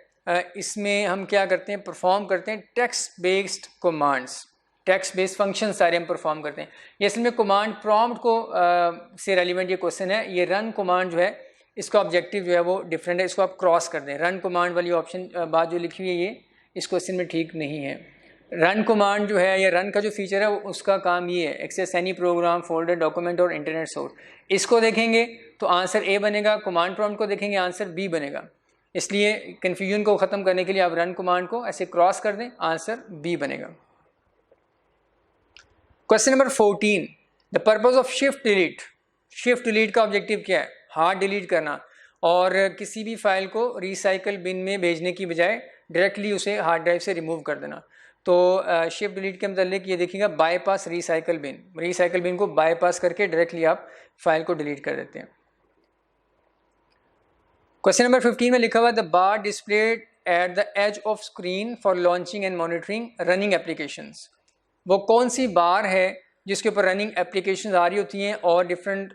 इसमें हम क्या करते हैं, परफॉर्म करते हैं text based commands, text based function सारे हम परफॉर्म करते हैं। ये असल में कमांड प्रॉम्प्ट को से रेलिवेंट ये क्वेश्चन है। ये रन कमांड जो है इसका ऑब्जेक्टिव जो है वो डिफरेंट है, इसको आप क्रॉस कर दें। रन कमांड वाली ऑप्शन बात जो लिखी हुई है ये इस क्वेश्चन में ठीक नहीं है। रन कमांड जो है या रन का जो फीचर है उसका काम ये है, access any program, folder, document और इंटरनेट सोर्स। इसको देखेंगे तो आंसर ए बनेगा, कमांड प्रॉम्प्ट को देखेंगे आंसर बी बनेगा। इसलिए कन्फ्यूजन को ख़त्म करने के लिए आप रन कमांड को ऐसे क्रॉस कर दें, आंसर बी बनेगा। Question number 14, the purpose of shift delete. Shift delete का ऑब्जेक्टिव क्या है? हार्ड डिलीट करना और किसी भी फाइल को रिसाइकल बिन में भेजने की बजाय डायरेक्टली उसे हार्ड ड्राइव से रिमूव कर देना। तो शिफ्ट डिलीट के मतलब ये देखिएगा bypass recycle bin, recycle bin को बाईपास करके डायरेक्टली आप फाइल को डिलीट कर देते हैं। क्वेश्चन नंबर 15 में लिखा हुआ the bar displayed at the edge of screen for launching and monitoring running applications. वो कौन सी बार है जिसके ऊपर रनिंग एप्लीकेशंस आ रही होती हैं और डिफरेंट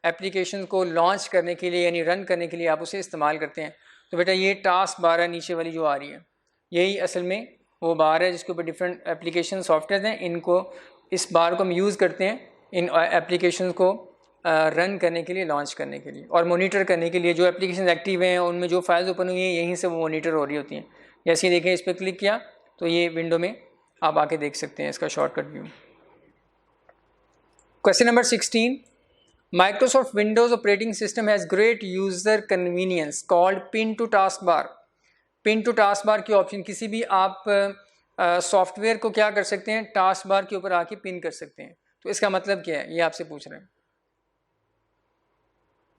एप्लीकेशन को लॉन्च करने के लिए यानी रन करने के लिए आप उसे इस्तेमाल करते हैं? तो बेटा ये टास्क बार है, नीचे वाली जो आ रही है यही असल में वो बार है जिसके ऊपर डिफरेंट एप्लीकेशन सॉफ्टवेयर हैं। इनको इस बार को हम यूज़ करते हैं इन एप्लीकेशन को रन करने के लिए, लॉन्च करने के लिए और मोनीटर करने के लिए। जो एप्लीकेशन एक्टिव हैं उनमें जो फाइल्स ओपन हुई हैं यहीं से वो मोनीटर हो रही होती हैं। जैसे देखें इस पर क्लिक किया तो ये विंडो में आप आके देख सकते हैं इसका shortcut view. Question number 16, Microsoft Windows operating system has great user convenience called pin to taskbar. Pin to taskbar की ऑप्शन, किसी भी आप सॉफ्टवेयर को क्या कर सकते हैं, टास्क बार के ऊपर आके पिन कर सकते हैं। तो इसका मतलब क्या है ये आपसे पूछ रहे हैं।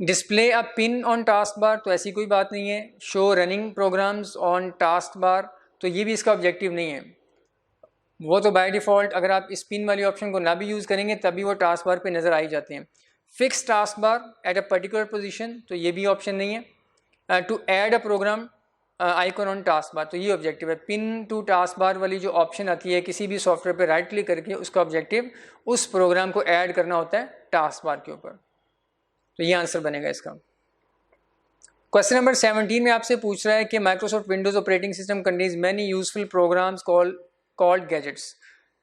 Display a pin on taskbar, तो ऐसी कोई बात नहीं है। Show running programs on taskbar, तो ये भी इसका ऑब्जेक्टिव नहीं है। वो तो बाय डिफ़ॉल्ट अगर आप इस पिन वाली ऑप्शन को ना भी यूज़ करेंगे तभी वो टास्क बार पे नज़र आ ही जाते हैं। Fix taskbar at a particular position, तो ये भी ऑप्शन नहीं है। To add a program icon on taskbar, तो ये ऑब्जेक्टिव है। पिन टू टास्क बार वाली जो ऑप्शन आती है किसी भी सॉफ्टवेयर पे राइट क्लिक करके उसका ऑब्जेक्टिव उस प्रोग्राम को ऐड करना होता है टास्क बार के ऊपर, तो ये आंसर बनेगा इसका। क्वेश्चन नंबर 17 में आपसे पूछ रहा है कि Microsoft Windows operating system contains many useful programs called gadgets,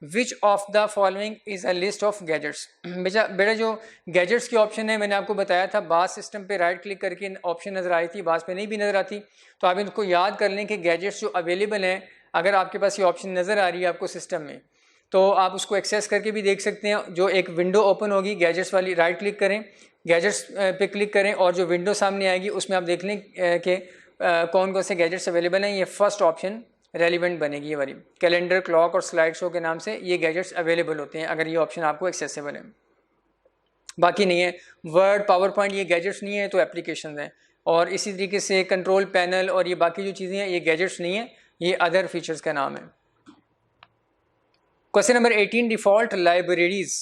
which of the following is a list of gadgets. बेटा जो गैजेट्स की ऑप्शन है मैंने आपको बताया था, बास सिस्टम पे राइट क्लिक करके ऑप्शन नज़र आई थी, बास पे नहीं भी नज़र आती। तो आप इनको याद कर लें कि गैजेट्स जो अवेलेबल हैं, अगर आपके पास ये ऑप्शन नज़र आ रही है आपको सिस्टम में तो आप उसको एक्सेस करके भी देख सकते हैं। जो एक विंडो ओपन होगी गैजेट्स वाली, राइट क्लिक करें, गैजेट्स पे क्लिक करें और जो विंडो सामने आएगी उसमें आप देख लें कि कौन कौन से गैजेट्स अवेलेबल हैं। ये फर्स्ट ऑप्शन रेलिवेंट बनेगी, ये वाली। कैलेंडर, क्लॉक और स्लाइड शो के नाम से ये गैजेट्स अवेलेबल होते हैं अगर ये ऑप्शन आपको एक्सेसिबल है, बाकी नहीं है। वर्ड, पावर पॉइंट ये गैजेट्स नहीं है तो एप्लीकेशन हैं। और इसी तरीके से कंट्रोल पैनल और ये बाकी जो चीज़ें हैं ये गैजेट्स नहीं है, ये अदर फीचर्स का नाम है। Question number 18, default libraries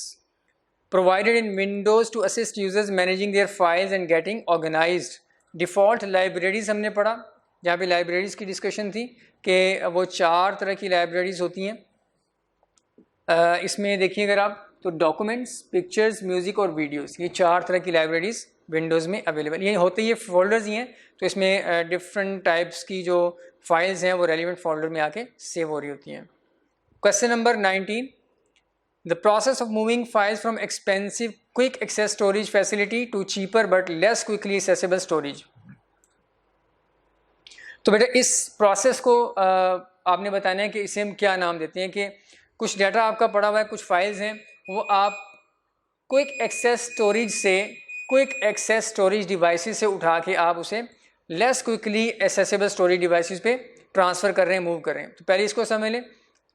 provided in Windows to assist users managing their files and getting organized। Default libraries हमने पढ़ा, जहाँ पे लाइब्रेरीज़ की डिस्कशन थी कि वो 4 तरह की लाइब्रेरीज़ होती हैं। इसमें देखिए अगर आप तो डॉक्यूमेंट्स, पिक्चर्स, म्यूज़िक और वीडियोस, ये 4 तरह की लाइब्रेरीज़ विंडोज़ में अवेलेबल। ये होते ये फोल्डर्स ही हैं, तो इसमें डिफरेंट टाइप्स की जो फाइल्स हैं वो रेलिवेंट फोल्डर में आके सेव हो रही होती हैं। Question number 19, the process of moving files from expensive quick access storage facility to cheaper but less quickly accessible storage। तो बेटा इस प्रोसेस को आपने बताना है कि इसे हम क्या नाम देते हैं कि कुछ डाटा आपका पड़ा हुआ है, कुछ फाइल्स हैं, वो आप क्विक एक्सेस स्टोरेज डिवाइसेस से उठा के आप उसे less quickly accessible storage devices पे ट्रांसफ़र कर रहे हैं, मूव कर रहे हैं। तो पहले इसको समझ लें।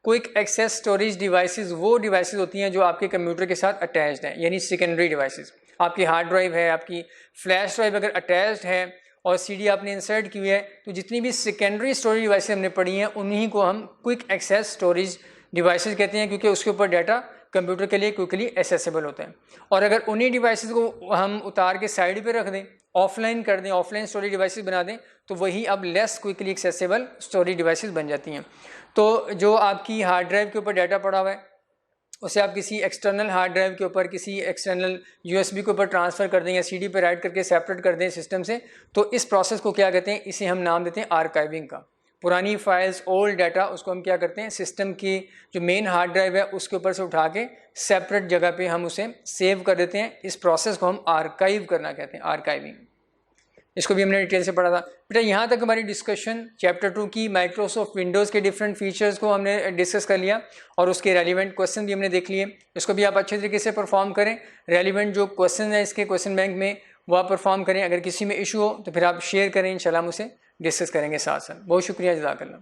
क्विक एक्सेस स्टोरेज डिवाइसेस वो डिवाइसेस होती हैं जो आपके कंप्यूटर के साथ अटैच्ड हैं, यानी सेकेंडरी डिवाइसेस। आपकी हार्ड ड्राइव है, आपकी फ्लैश ड्राइव अगर अटैच्ड है और सीडी आपने इंसर्ट की हुई है, तो जितनी भी सेकेंडरी स्टोरेज डिवाइसेस हमने पढ़ी हैं उन्हीं को हम क्विक एक्सेस स्टोरेज डिवाइसेस कहते हैं, क्योंकि उसके ऊपर डाटा कंप्यूटर के लिए क्विकली एक्सेसिबल होते हैं। और अगर उन्हीं डिवाइसेस को हम उतार के साइड पे रख दें, ऑफलाइन कर दें, ऑफलाइन स्टोरेज डिवाइसेस बना दें, तो वही अब less quickly accessible storage devices बन जाती हैं। तो जो आपकी हार्ड ड्राइव के ऊपर डाटा पड़ा हुआ है उसे आप किसी एक्सटर्नल हार्ड ड्राइव के ऊपर, किसी एक्सटर्नल यूएसबी के ऊपर ट्रांसफ़र कर दें या सीडी पर राइट करके सेपरेट कर दें सिस्टम से, तो इस प्रोसेस को क्या कहते हैं, इसे हम नाम देते हैं आर्काइविंग का। पुरानी फाइल्स, ओल्ड डाटा, उसको हम क्या करते हैं, सिस्टम की जो मेन हार्ड ड्राइव है उसके ऊपर से उठा के सेपरेट जगह पे हम उसे सेव कर देते हैं। इस प्रोसेस को हम आर्काइव करना कहते हैं, आर्काइविंग। इसको भी हमने डिटेल से पढ़ा था बेटा। यहाँ तक हमारी डिस्कशन चैप्टर 2 की माइक्रोसॉफ्ट विंडोज़ के डिफरेंट फीचर्स को हमने डिस्कस कर लिया और उसके रेलिवेंट क्वेश्चन भी हमने देख लिए। इसको भी आप अच्छे तरीके से परफॉर्म करें। रेलिवेंट जो क्वेश्चन है इसके क्वेश्चन बैंक में वो आप परफॉर्म करें। अगर किसी में इशू हो तो फिर आप शेयर करें, इंशाल्लाह हम उसे डिस्कस करेंगे साथ साथ। बहुत शुक्रिया, जज़ाकल्लाह।